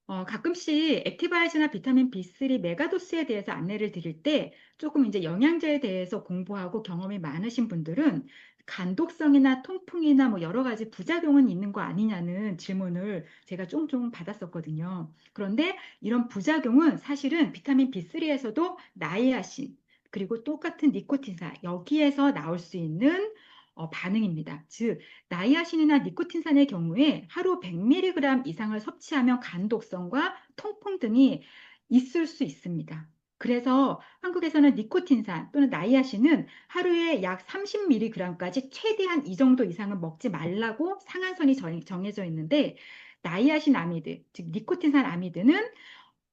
가끔씩 액티바이즈나 비타민 B3 메가도스에 대해서 안내를 드릴 때 조금 이제 영양제에 대해서 공부하고 경험이 많으신 분들은 간독성이나 통풍이나 뭐 여러 가지 부작용은 있는 거 아니냐는 질문을 제가 종종 받았었거든요. 그런데 이런 부작용은 사실은 비타민 B3에서도 나이아신 그리고 똑같은 니코틴산 여기에서 나올 수 있는 반응입니다. 즉 나이아신이나 니코틴산의 경우에 하루 100mg 이상을 섭취하면 간독성과 통풍 등이 있을 수 있습니다. 그래서 한국에서는 니코틴산 또는 나이아신은 하루에 약 30mg까지 최대한 이 정도 이상은 먹지 말라고 상한선이 정해져 있는데 나이아신 아미드, 즉 니코틴산 아미드는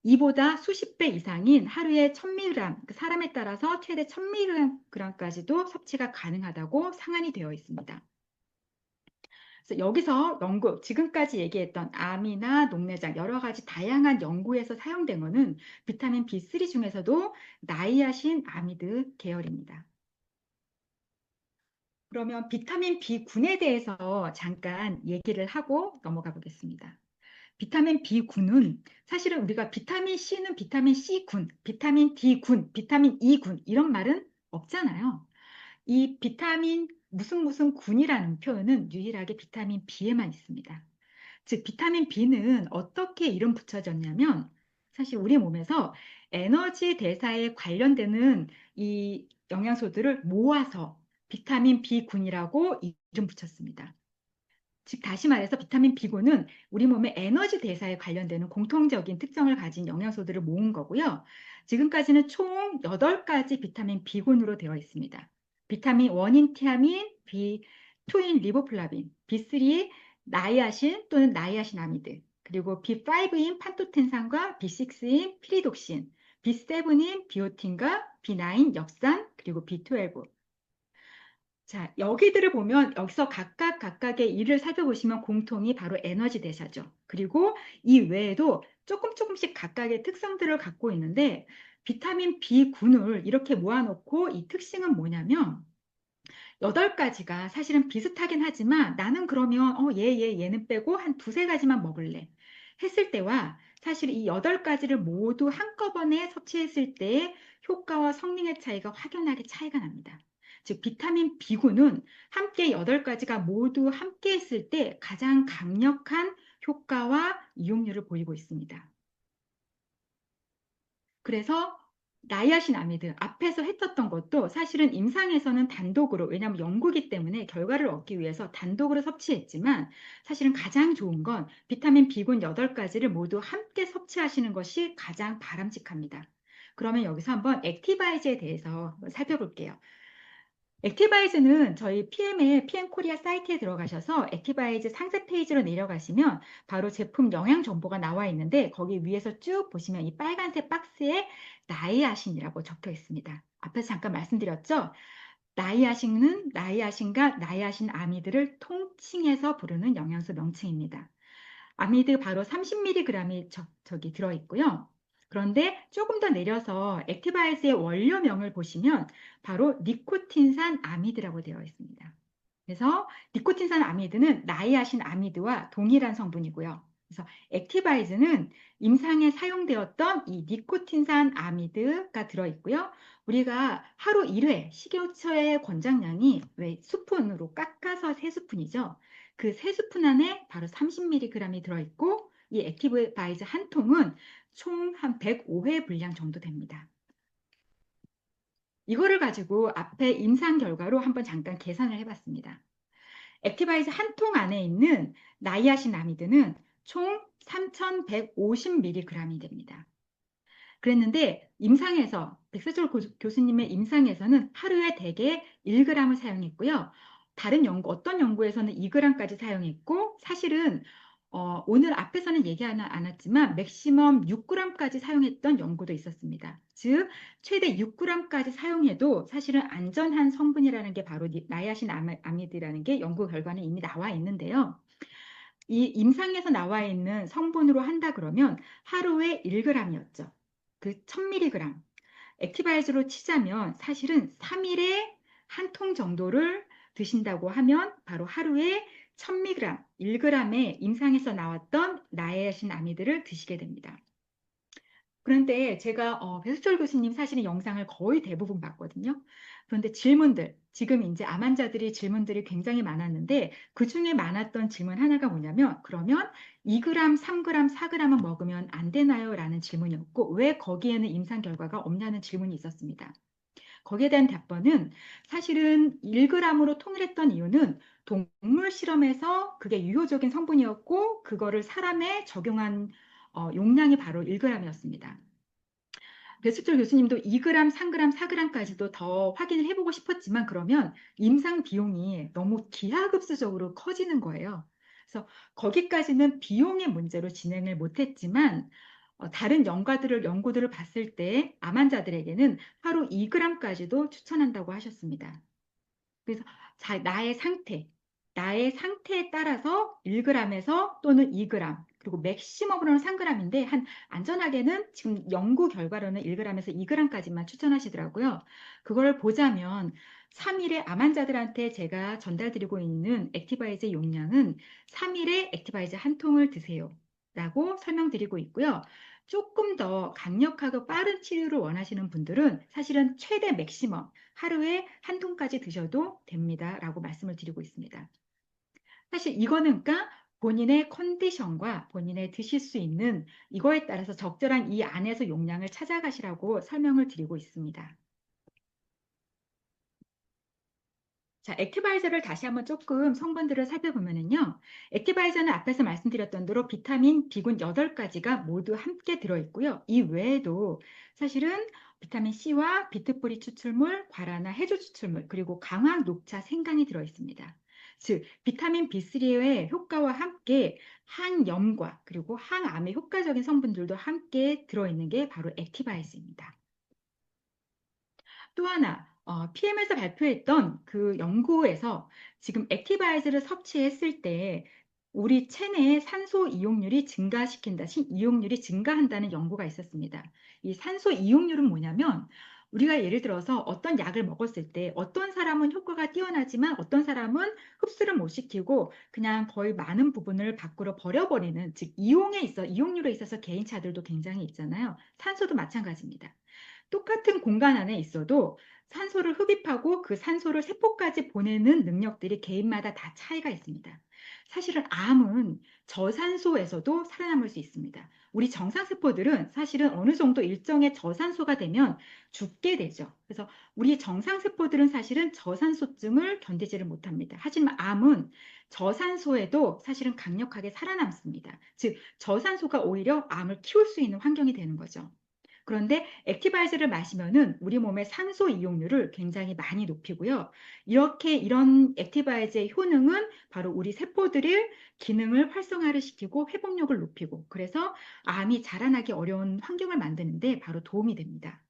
이보다 수십 배 이상인 하루에 1000mg, 사람에 따라서 최대 1000mg까지도 섭취가 가능하다고 상한이 되어 있습니다. 그래서 여기서 연구, 지금까지 얘기했던 암이나 녹내장 여러 가지 다양한 연구에서 사용된 것은 비타민 B3 중에서도 나이아신 아미드 계열입니다. 그러면 비타민 B군에 대해서 잠깐 얘기를 하고 넘어가 보겠습니다. 비타민 B군은 사실은 우리가 비타민 C는 비타민 C군, 비타민 D군, 비타민 E군 이런 말은 없잖아요. 이 비타민 무슨 군이라는 표현은 유일하게 비타민 B에만 있습니다. 즉 비타민 B는 어떻게 이름 붙여졌냐면 사실 우리 몸에서 에너지 대사에 관련되는 이 영양소들을 모아서 비타민 B군이라고 이름 붙였습니다. 즉 다시 말해서 비타민 B군은 우리 몸의 에너지 대사에 관련되는 공통적인 특성을 가진 영양소들을 모은 거고요. 지금까지는 총 8가지 비타민 B군으로 되어 있습니다. 비타민 1인 티아민, B2인 리보플라빈, B3 나이아신 또는 나이아신 아미드, 그리고 B5인 판토텐산과 B6인 피리독신, B7인 비오틴과 B9 엽산, 그리고 B12. 자, 여기들을 보면 여기서 각각의 일을 살펴보시면 공통이 바로 에너지 대사죠. 그리고 이 외에도 조금씩 각각의 특성들을 갖고 있는데 비타민 B9을 이렇게 모아놓고 이 특징은 뭐냐면 8가지가 사실은 비슷하긴 하지만 나는 그러면 얘는 빼고 한 두세 가지만 먹을래 했을 때와 사실 이 8가지를 모두 한꺼번에 섭취했을 때의 효과와 성능의 차이가 확연하게 차이가 납니다. 즉 비타민 B9는 함께 8가지가 모두 함께 했을 때 가장 강력한 효과와 이용률을 보이고 있습니다. 그래서 나이아신 아미드 앞에서 했었던 것도 사실은 임상에서는 단독으로, 왜냐하면 연구기 때문에 결과를 얻기 위해서 단독으로 섭취했지만 사실은 가장 좋은 건 비타민 B군 8가지를 모두 함께 섭취하시는 것이 가장 바람직합니다. 그러면 여기서 한번 액티바이즈에 대해서 한번 살펴볼게요. 액티바이즈는 저희 PM 코리아 사이트에 들어가셔서 액티바이즈 상세 페이지로 내려가시면 바로 제품 영양 정보가 나와 있는데 거기 위에서 쭉 보시면 이 빨간색 박스에 나이아신이라고 적혀 있습니다. 앞에서 잠깐 말씀드렸죠? 나이아신은 나이아신과 나이아신 아미드를 통칭해서 부르는 영양소 명칭입니다. 아미드 바로 30mg이 저기 들어있고요. 그런데 조금 더 내려서 액티바이즈의 원료명을 보시면 바로 니코틴산 아미드라고 되어 있습니다. 그래서 니코틴산 아미드는 나이아신 아미드와 동일한 성분이고요. 그래서 액티바이즈는 임상에 사용되었던 이 니코틴산 아미드가 들어있고요. 우리가 하루 1회 식이요초의 권장량이 왜 스푼으로 깎아서 3스푼이죠. 그 3스푼 안에 바로 30mg이 들어있고 이 액티바이즈 한 통은 총 한 105회 분량 정도 됩니다. 이거를 가지고 앞에 임상 결과로 한번 잠깐 계산을 해봤습니다. 액티바이즈 한 통 안에 있는 나이아신 아미드는 총 3,150mg이 됩니다. 그랬는데 임상에서 백세철 교수님의 임상에서는 하루에 대개 1g을 사용했고요. 다른 연구, 어떤 연구에서는 2g까지 사용했고 사실은 오늘 앞에서는 얘기 않았지만 맥시멈 6g까지 사용했던 연구도 있었습니다. 즉 최대 6g까지 사용해도 사실은 안전한 성분이라는 게 바로 나이아신 아미드라는 게 연구 결과는 이미 나와 있는데요. 이 임상에서 나와 있는 성분으로 한다 그러면 하루에 1g이었죠. 그 1000mg. 액티바이즈로 치자면 사실은 3일에 한 통 정도를 드신다고 하면 바로 하루에 1000mg, 1g의 임상에서 나왔던 나이아신 아미드를 드시게 됩니다. 그런데 제가 배수철 교수님 사실은 영상을 거의 대부분 봤거든요. 그런데 질문들, 지금 이제 암 환자들이 질문들이 굉장히 많았는데 그 중에 많았던 질문 하나가 뭐냐면 그러면 2g, 3g, 4g은 먹으면 안 되나요? 라는 질문이었고 왜 거기에는 임상 결과가 없냐는 질문이 있었습니다. 거기에 대한 답변은 사실은 1g으로 통일했던 이유는 동물 실험에서 그게 유효적인 성분이었고 그거를 사람에 적용한 용량이 바로 1g이었습니다. 배수철 교수님도 2g, 3g, 4g까지도 더 확인을 해보고 싶었지만 그러면 임상 비용이 너무 기하급수적으로 커지는 거예요. 그래서 거기까지는 비용의 문제로 진행을 못했지만 다른 연구들을 봤을 때 암 환자들에게는 하루 2g까지도 추천한다고 하셨습니다. 그래서 나의 상태에 따라서 1g에서 또는 2g 그리고 맥시멈으로는 3g인데 안전하게는 지금 연구 결과로는 1g에서 2g까지만 추천하시더라고요. 그걸 보자면 3일에 암 환자들한테 제가 전달드리고 있는 액티바이즈 용량은 3일에 액티바이즈 한 통을 드세요 라고 설명드리고 있고요. 조금 더 강력하고 빠른 치료를 원하시는 분들은 사실은 최대 맥시멈 하루에 한 통까지 드셔도 됩니다 라고 말씀을 드리고 있습니다. 사실 이거는 그러니까 본인의 컨디션과 본인의 드실 수 있는 이거에 따라서 적절한 이 안에서 용량을 찾아가시라고 설명을 드리고 있습니다. 자, 액티바이저를 다시 한번 조금 성분들을 살펴보면요. 액티바이저는 앞에서 말씀드렸던 대로 비타민 B군 8가지가 모두 함께 들어있고요. 이 외에도 사실은 비타민 C와 비트뿌리 추출물, 과라나 해조 추출물, 그리고 강황, 녹차, 생강이 들어있습니다. 즉 비타민 B3의 효과와 함께 항염과 그리고 항암의 효과적인 성분들도 함께 들어있는 게 바로 액티바이즈입니다. 또 하나, PM에서 발표했던 그 연구에서 지금 액티바이즈를 섭취했을 때 우리 체내의 산소 이용률이 이용률이 증가한다는 연구가 있었습니다. 이 산소 이용률은 뭐냐면 우리가 예를 들어서 어떤 약을 먹었을 때 어떤 사람은 효과가 뛰어나지만 어떤 사람은 흡수를 못 시키고 그냥 거의 많은 부분을 밖으로 버려버리는, 즉 이용률에 있어서 개인차들도 굉장히 있잖아요. 산소도 마찬가지입니다. 똑같은 공간 안에 있어도 산소를 흡입하고 그 산소를 세포까지 보내는 능력들이 개인마다 다 차이가 있습니다. 사실은 암은 저산소에서도 살아남을 수 있습니다. 우리 정상세포들은 사실은 어느 정도 일정의 저산소가 되면 죽게 되죠. 그래서 우리 정상세포들은 사실은 저산소증을 견디지를 못합니다. 하지만 암은 저산소에도 사실은 강력하게 살아남습니다. 즉, 저산소가 오히려 암을 키울 수 있는 환경이 되는 거죠. 그런데 액티바이저를 마시면은 우리 몸의 산소 이용률을 굉장히 많이 높이고요. 이런 액티바이저의 효능은 바로 우리 세포들의 기능을 활성화를 시키고 회복력을 높이고 그래서 암이 자라나기 어려운 환경을 만드는데 바로 도움이 됩니다.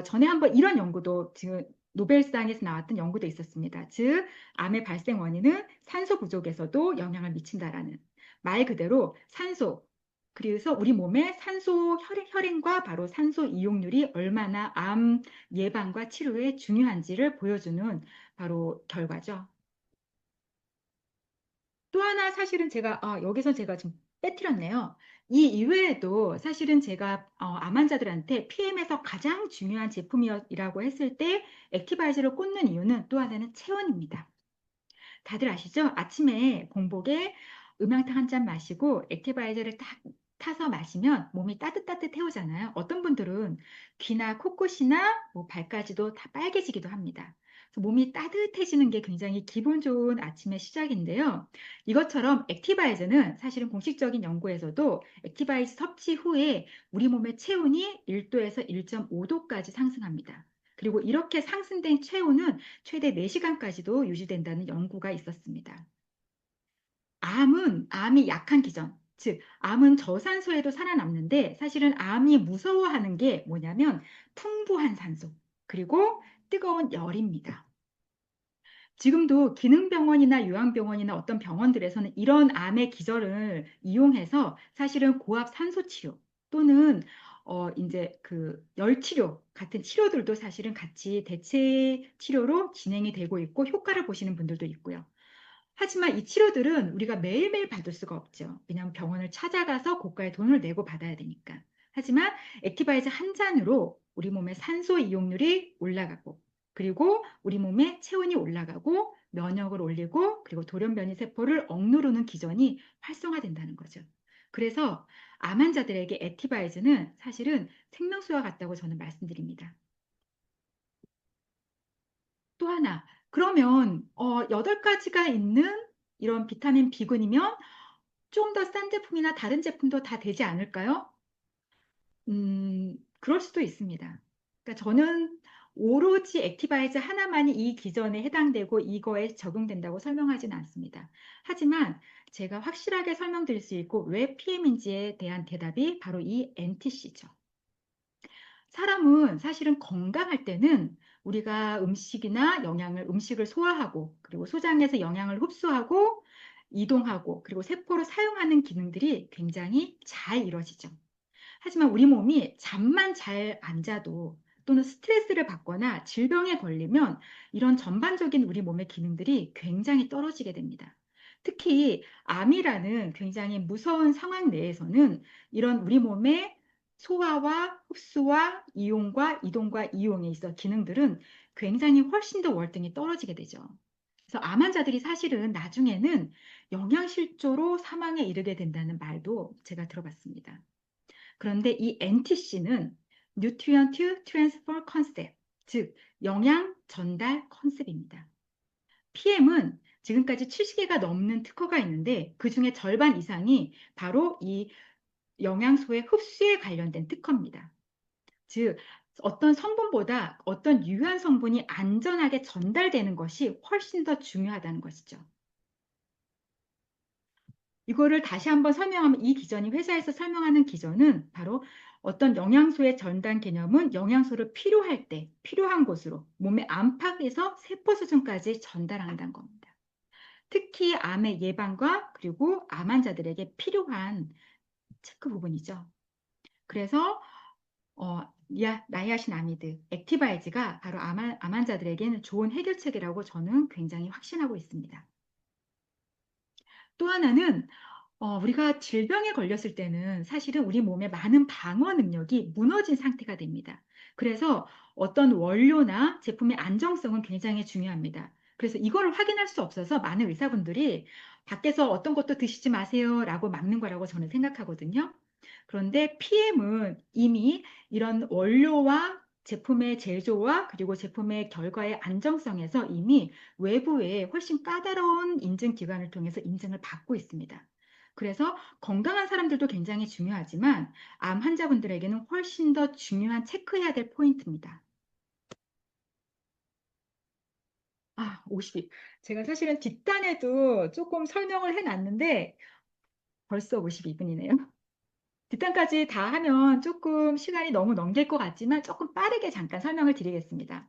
전에 한번 이런 연구도 지금 노벨상에서 나왔던 연구도 있었습니다. 즉, 암의 발생 원인은 산소 부족에서도 영향을 미친다라는 말 그대로 산소, 그래서 우리 몸의 산소 혈행과 바로 산소 이용률이 얼마나 암 예방과 치료에 중요한지를 보여주는 바로 결과죠. 또 하나 사실은 여기서 제가 좀 빼뜨렸네요. 이 이외에도 사실은 제가 암 환자들한테 PM에서 가장 중요한 제품이라고 했을 때 액티바이저를 꽂는 이유는 또 하나는 체온입니다. 다들 아시죠? 아침에 공복에 음양탕 한 잔 마시고 액티바이저를 딱 타서 마시면 몸이 따뜻해오잖아요. 어떤 분들은 귀나 코끝이나 뭐 발까지도 다 빨개지기도 합니다. 그래서 몸이 따뜻해지는 게 굉장히 기분 좋은 아침의 시작인데요. 이것처럼 액티바이저는 사실은 공식적인 연구에서도 액티바이저 섭취 후에 우리 몸의 체온이 1도에서 1.5도까지 상승합니다. 그리고 이렇게 상승된 체온은 최대 4시간까지도 유지된다는 연구가 있었습니다. 암이 약한 기전, 즉 암은 저산소에도 살아남는데 사실은 암이 무서워하는 게 뭐냐면 풍부한 산소, 그리고 뜨거운 열입니다. 지금도 기능병원이나 요양병원이나 어떤 병원들에서는 이런 암의 기전을 이용해서 사실은 고압 산소 치료 또는 이제 그 열치료 같은 치료들도 사실은 같이 대체 치료로 진행이 되고 있고 효과를 보시는 분들도 있고요. 하지만 이 치료들은 우리가 매일매일 받을 수가 없죠. 왜냐하면 병원을 찾아가서 고가의 돈을 내고 받아야 되니까. 하지만 액티바이저 한 잔으로 우리 몸의 산소 이용률이 올라가고 그리고 우리 몸의 체온이 올라가고 면역을 올리고 그리고 돌연변이 세포를 억누르는 기전이 활성화된다는 거죠. 그래서 암 환자들에게 액티바이저는 사실은 생명수와 같다고 저는 말씀드립니다. 또 하나, 그러면 8가지가 있는 이런 비타민 B군이면 좀 더 싼 제품이나 다른 제품도 다 되지 않을까요? 그럴 수도 있습니다. 그러니까 저는 오로지 액티바이저 하나만이 이 기전에 해당되고 이거에 적용된다고 설명하지는 않습니다. 하지만 제가 확실하게 설명드릴 수 있고 왜 PM인지에 대한 대답이 바로 이 NTC죠. 사람은 사실은 건강할 때는 우리가 음식을 소화하고 그리고 소장에서 영양을 흡수하고 이동하고 그리고 세포로 사용하는 기능들이 굉장히 잘 이루어지죠. 하지만 우리 몸이 잠만 잘 안 자도 또는 스트레스를 받거나 질병에 걸리면 이런 전반적인 우리 몸의 기능들이 굉장히 떨어지게 됩니다. 특히 암이라는 굉장히 무서운 상황 내에서는 이런 우리 몸의 소화와 흡수와 이용과 이동과 이용에 있어 기능들은 굉장히 훨씬 더 월등히 떨어지게 되죠. 그래서 암 환자들이 사실은 나중에는 영양실조로 사망에 이르게 된다는 말도 제가 들어봤습니다. 그런데 이 NTC는 Nutrient Transfer Concept, 즉 영양 전달 컨셉입니다. PM은 지금까지 70개가 넘는 특허가 있는데 그 중에 절반 이상이 바로 이 영양소의 흡수에 관련된 특허입니다. 즉 어떤 성분보다 어떤 유효한 성분이 안전하게 전달되는 것이 훨씬 더 중요하다는 것이죠. 이거를 다시 한번 설명하면 이 기전이 회사에서 설명하는 기전은 바로 어떤 영양소의 전달 개념은 영양소를 필요할 때 필요한 곳으로 몸의 안팎에서 세포 수준까지 전달한다는 겁니다. 특히 암의 예방과 그리고 암 환자들에게 필요한 체크 부분이죠. 그래서 나이아신아미드, 액티바이즈가 바로 암 환자들에게는 좋은 해결책이라고 저는 굉장히 확신하고 있습니다. 또 하나는 우리가 질병에 걸렸을 때는 사실은 우리 몸의 많은 방어 능력이 무너진 상태가 됩니다. 그래서 어떤 원료나 제품의 안정성은 굉장히 중요합니다. 그래서 이거를 확인할 수 없어서 많은 의사분들이 밖에서 어떤 것도 드시지 마세요 라고 막는 거라고 저는 생각하거든요. 그런데 PM은 이미 이런 원료와 제품의 제조와 그리고 제품의 결과의 안정성에서 이미 외부에 훨씬 까다로운 인증 기관을 통해서 인증을 받고 있습니다. 그래서 건강한 사람들도 굉장히 중요하지만 암 환자분들에게는 훨씬 더 중요한 체크해야 될 포인트입니다. 52. 제가 사실은 뒷단에도 조금 설명을 해놨는데 벌써 52분이네요. 뒷단까지 다 하면 조금 시간이 너무 넘길 것 같지만 조금 빠르게 잠깐 설명을 드리겠습니다.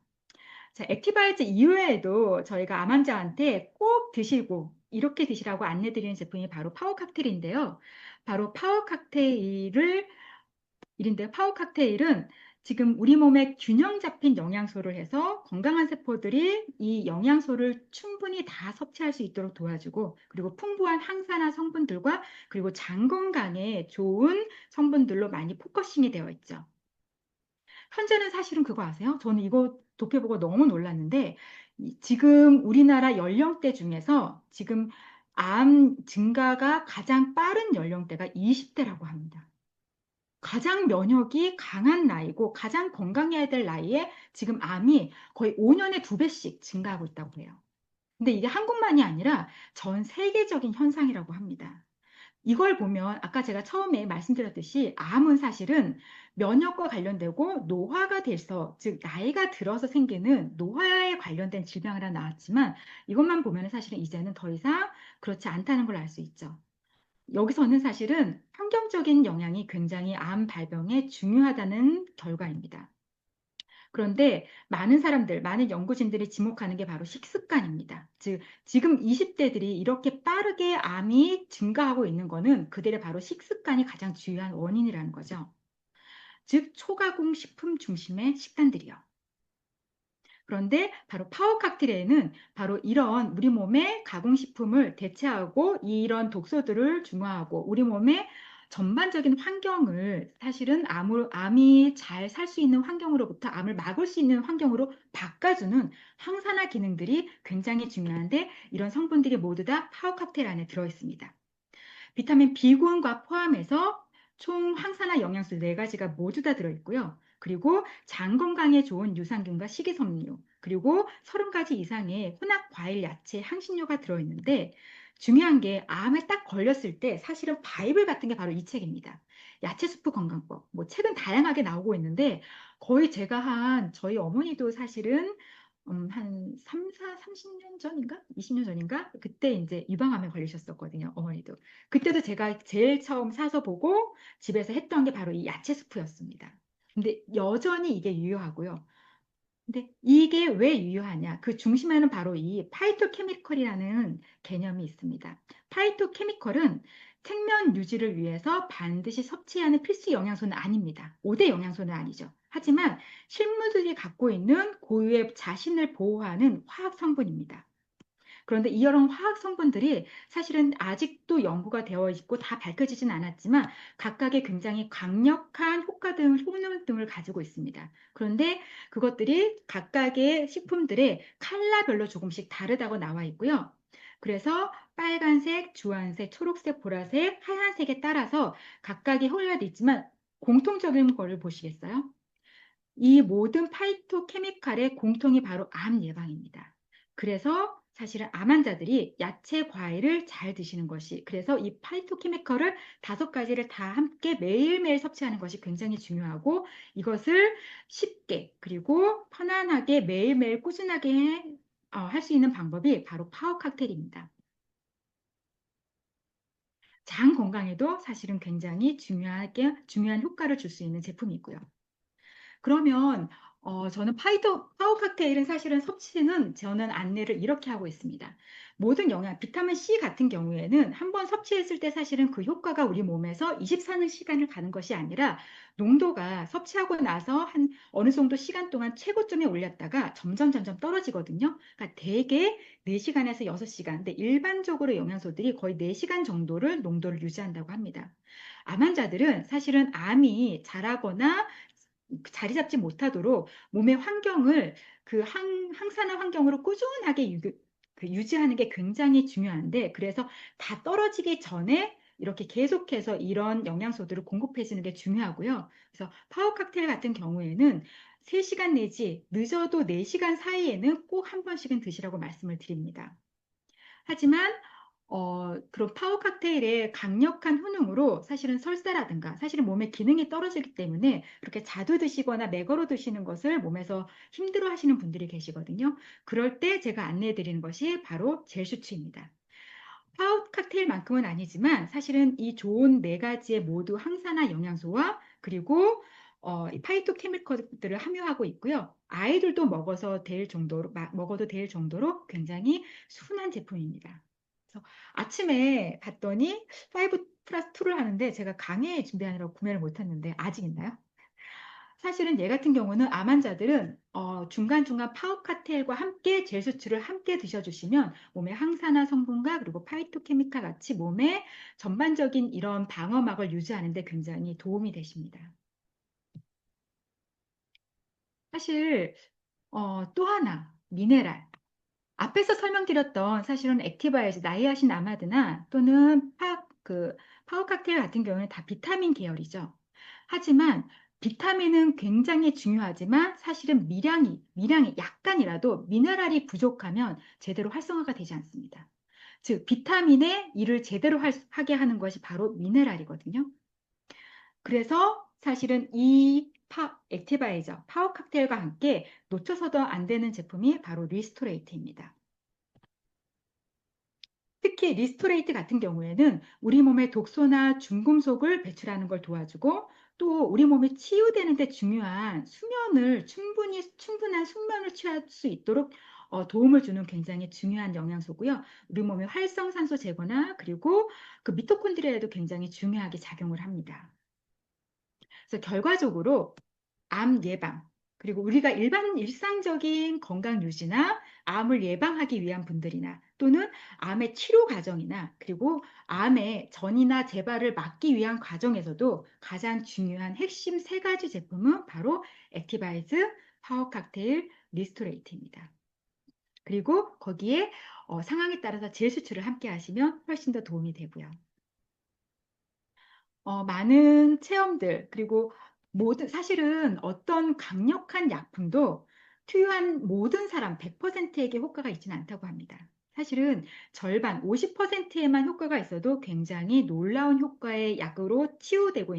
자, 액티바이즈 이외에도 저희가 암 환자한테 꼭 드시고 이렇게 드시라고 안내드리는 제품이 바로 파워 칵테일인데요. 바로 파워 칵테일인데요. 파워 칵테일은 지금 우리 몸에 균형 잡힌 영양소를 해서 건강한 세포들이 이 영양소를 충분히 다 섭취할 수 있도록 도와주고 그리고 풍부한 항산화 성분들과 그리고 장 건강에 좋은 성분들로 많이 포커싱이 되어 있죠. 현재는 사실은 그거 아세요? 저는 이거 도표보고 너무 놀랐는데 지금 우리나라 연령대 중에서 지금 암 증가가 가장 빠른 연령대가 20대라고 합니다. 가장 면역이 강한 나이고 가장 건강해야 될 나이에 지금 암이 거의 5년에 2배씩 증가하고 있다고 해요. 근데 이게 한국만이 아니라 전 세계적인 현상이라고 합니다. 이걸 보면 아까 제가 처음에 말씀드렸듯이 암은 사실은 면역과 관련되고 노화가 돼서 즉 나이가 들어서 생기는 노화에 관련된 질병이라 나왔지만 이것만 보면 사실은 이제는 더 이상 그렇지 않다는 걸 알 수 있죠. 여기서는 사실은 환경적인 영향이 굉장히 암 발병에 중요하다는 결과입니다. 그런데 많은 사람들, 많은 연구진들이 지목하는 게 바로 식습관입니다. 즉, 지금 20대들이 이렇게 빠르게 암이 증가하고 있는 거는 그들의 바로 식습관이 가장 중요한 원인이라는 거죠. 즉, 초가공 식품 중심의 식단들이요. 그런데 바로 파워 칵테일에는 바로 이런 우리 몸의 가공식품을 대체하고 이런 독소들을 중화하고 우리 몸의 전반적인 환경을 사실은 암이 잘 살 수 있는 환경으로부터 암을 막을 수 있는 환경으로 바꿔주는 항산화 기능들이 굉장히 중요한데 이런 성분들이 모두 다 파워 칵테일 안에 들어있습니다. 비타민 B군과 포함해서 총 항산화 영양소 4가지가 모두 다 들어있고요. 그리고 장 건강에 좋은 유산균과 식이섬유, 그리고 30가지 이상의 혼합 과일, 야채, 향신료가 들어있는데 중요한 게 암에 딱 걸렸을 때 사실은 바이블 같은 게 바로 이 책입니다. 야채 수프 건강법. 뭐 책은 다양하게 나오고 있는데 거의 제가 저희 어머니도 사실은 한 30년 전인가? 20년 전인가? 그때 이제 유방암에 걸리셨었거든요, 어머니도. 그때도 제가 제일 처음 사서 보고 집에서 했던 게 바로 이 야채 스프였습니다. 근데 여전히 이게 유효하고요. 근데 이게 왜 유효하냐? 그 중심에는 바로 이 파이토케미컬이라는 개념이 있습니다. 파이토케미컬은 생명 유지를 위해서 반드시 섭취해야 하는 필수 영양소는 아닙니다. 5대 영양소는 아니죠. 하지만 식물들이 갖고 있는 고유의 자신을 보호하는 화학 성분입니다. 그런데 이런 화학 성분들이 사실은 아직도 연구가 되어 있고 다 밝혀지진 않았지만 각각의 굉장히 강력한 효과 효능 등을 가지고 있습니다. 그런데 그것들이 각각의 식품들의 컬러별로 조금씩 다르다고 나와 있고요. 그래서 빨간색, 주황색, 초록색, 보라색, 하얀색에 따라서 각각의 효능이 있지만 공통적인 거를 보시겠어요? 이 모든 파이토케미칼의 공통이 바로 암 예방입니다. 그래서 사실은 암 환자들이 야채, 과일을 잘 드시는 것이, 그래서 이 파이토케미컬을 5가지를 다 함께 매일매일 섭취하는 것이 굉장히 중요하고, 이것을 쉽게 그리고 편안하게 매일매일 꾸준하게 할 수 있는 방법이 바로 파워 칵테일입니다. 장 건강에도 사실은 굉장히 중요한 효과를 줄 수 있는 제품이고요. 그러면 저는 파워 칵테일은 사실은 섭취는 저는 안내를 이렇게 하고 있습니다. 모든 비타민 C 같은 경우에는 한번 섭취했을 때 사실은 그 효과가 우리 몸에서 24시간을 가는 것이 아니라 농도가 섭취하고 나서 한 어느 정도 시간 동안 최고점에 올렸다가 점점 떨어지거든요. 그러니까 대개 4시간에서 6시간, 근데 일반적으로 영양소들이 거의 4시간 정도를 농도를 유지한다고 합니다. 암 환자들은 사실은 암이 자라거나 자리 잡지 못하도록 몸의 환경을 그 항산화 환경으로 꾸준하게 유지하는 게 굉장히 중요한데, 그래서 다 떨어지기 전에 이렇게 계속해서 이런 영양소들을 공급해 주는 게 중요하고요. 그래서 파워 칵테일 같은 경우에는 3시간 내지 늦어도 4시간 사이에는 꼭 한 번씩은 드시라고 말씀을 드립니다. 하지만 그런 파워 칵테일의 강력한 효능으로 사실은 설사라든가 사실은 몸의 기능이 떨어지기 때문에 그렇게 자주 드시거나 매거로 드시는 것을 몸에서 힘들어 하시는 분들이 계시거든요. 그럴 때 제가 안내해 드리는 것이 바로 젤 슈츠입니다. 파워 칵테일만큼은 아니지만 사실은 이 좋은 4가지의 모두 항산화 영양소와 그리고 이 파이토케미컬들을 함유하고 있고요. 아이들도 먹어도 될 정도로 굉장히 순한 제품입니다. 그래서 아침에 봤더니 5+2를 하는데 제가 강의 준비하느라고 구매를 못했는데 아직 있나요? 사실은 얘 같은 경우는 암 환자들은 중간중간 파워 칵테일과 함께 젤 수치를 함께 드셔주시면 몸의 항산화 성분과 그리고 파이토케미칼 같이 몸의 전반적인 이런 방어막을 유지하는 데 굉장히 도움이 되십니다. 사실 또 하나 미네랄, 앞에서 설명드렸던 사실은 액티바이즈, 나이아신 아마드나 또는 파워 칵테일 같은 경우는 다 비타민 계열이죠. 하지만 비타민은 굉장히 중요하지만 사실은 미량이 약간이라도 미네랄이 부족하면 제대로 활성화가 되지 않습니다. 즉 비타민의 일을 제대로 하게 하는 것이 바로 미네랄이거든요. 그래서 사실은 이 액티바이저, 파워 칵테일과 함께 놓쳐서도 안 되는 제품이 바로 리스토레이트입니다. 특히 리스토레이트 같은 경우에는 우리 몸의 독소나 중금속을 배출하는 걸 도와주고 또 우리 몸이 치유되는 데 중요한 충분한 숙면을 취할 수 있도록 도움을 주는 굉장히 중요한 영양소고요. 우리 몸의 활성산소 제거나 그리고 그 미토콘드리아에도 굉장히 중요하게 작용을 합니다. 그래서 결과적으로 암 예방, 그리고 우리가 일상적인 건강 유지나 암을 예방하기 위한 분들이나 또는 암의 치료 과정이나 그리고 암의 전이나 재발을 막기 위한 과정에서도 가장 중요한 핵심 3가지 제품은 바로 액티바이즈, 파워 칵테일, 리스토레이트입니다. 그리고 거기에 상황에 따라서 젤 수치를 함께 하시면 훨씬 더 도움이 되고요. 많은 체험들, 그리고 사실은 어떤 강력한 약품도 투여한 모든 사람 100%에게 효과가 있지는 않다고 합니다. 사실은 절반, 50%에만 효과가 있어도 굉장히 놀라운 효과의 약으로 치부되고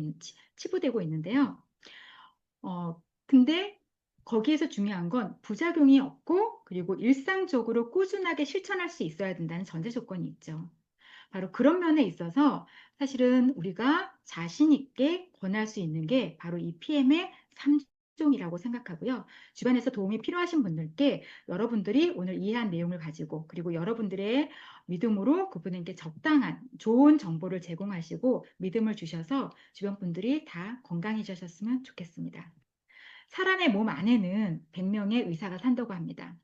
있는데요. 근데 거기에서 중요한 건 부작용이 없고 그리고 일상적으로 꾸준하게 실천할 수 있어야 된다는 전제 조건이 있죠. 바로 그런 면에 있어서 사실은 우리가 자신 있게 권할 수 있는 게 바로 이 PM의 3종이라고 생각하고요. 주변에서 도움이 필요하신 분들께 여러분들이 오늘 이해한 내용을 가지고 그리고 여러분들의 믿음으로 그분에게 적당한 좋은 정보를 제공하시고 믿음을 주셔서 주변 분들이 다 건강해지셨으면 좋겠습니다. 사람의 몸 안에는 100명의 의사가 산다고 합니다.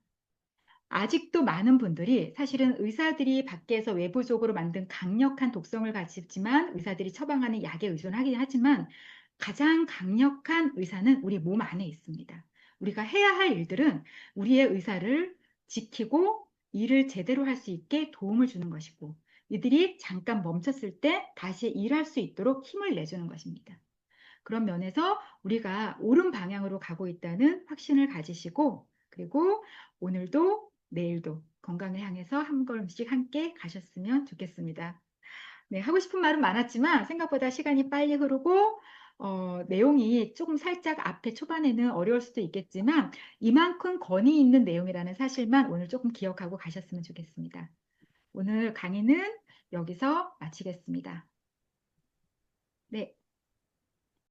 아직도 많은 분들이 사실은 의사들이 밖에서 외부적으로 만든 강력한 독성을 가지지만 의사들이 처방하는 약에 의존하긴 하지만 가장 강력한 의사는 우리 몸 안에 있습니다. 우리가 해야 할 일들은 우리의 의사를 지키고 일을 제대로 할 수 있게 도움을 주는 것이고 이들이 잠깐 멈췄을 때 다시 일할 수 있도록 힘을 내주는 것입니다. 그런 면에서 우리가 옳은 방향으로 가고 있다는 확신을 가지시고 그리고 오늘도 내일도 건강을 향해서 한 걸음씩 함께 가셨으면 좋겠습니다. 네, 하고 싶은 말은 많았지만 생각보다 시간이 빨리 흐르고 내용이 조금 살짝 앞에 초반에는 어려울 수도 있겠지만 이만큼 권위 있는 내용이라는 사실만 오늘 조금 기억하고 가셨으면 좋겠습니다. 오늘 강의는 여기서 마치겠습니다. 네.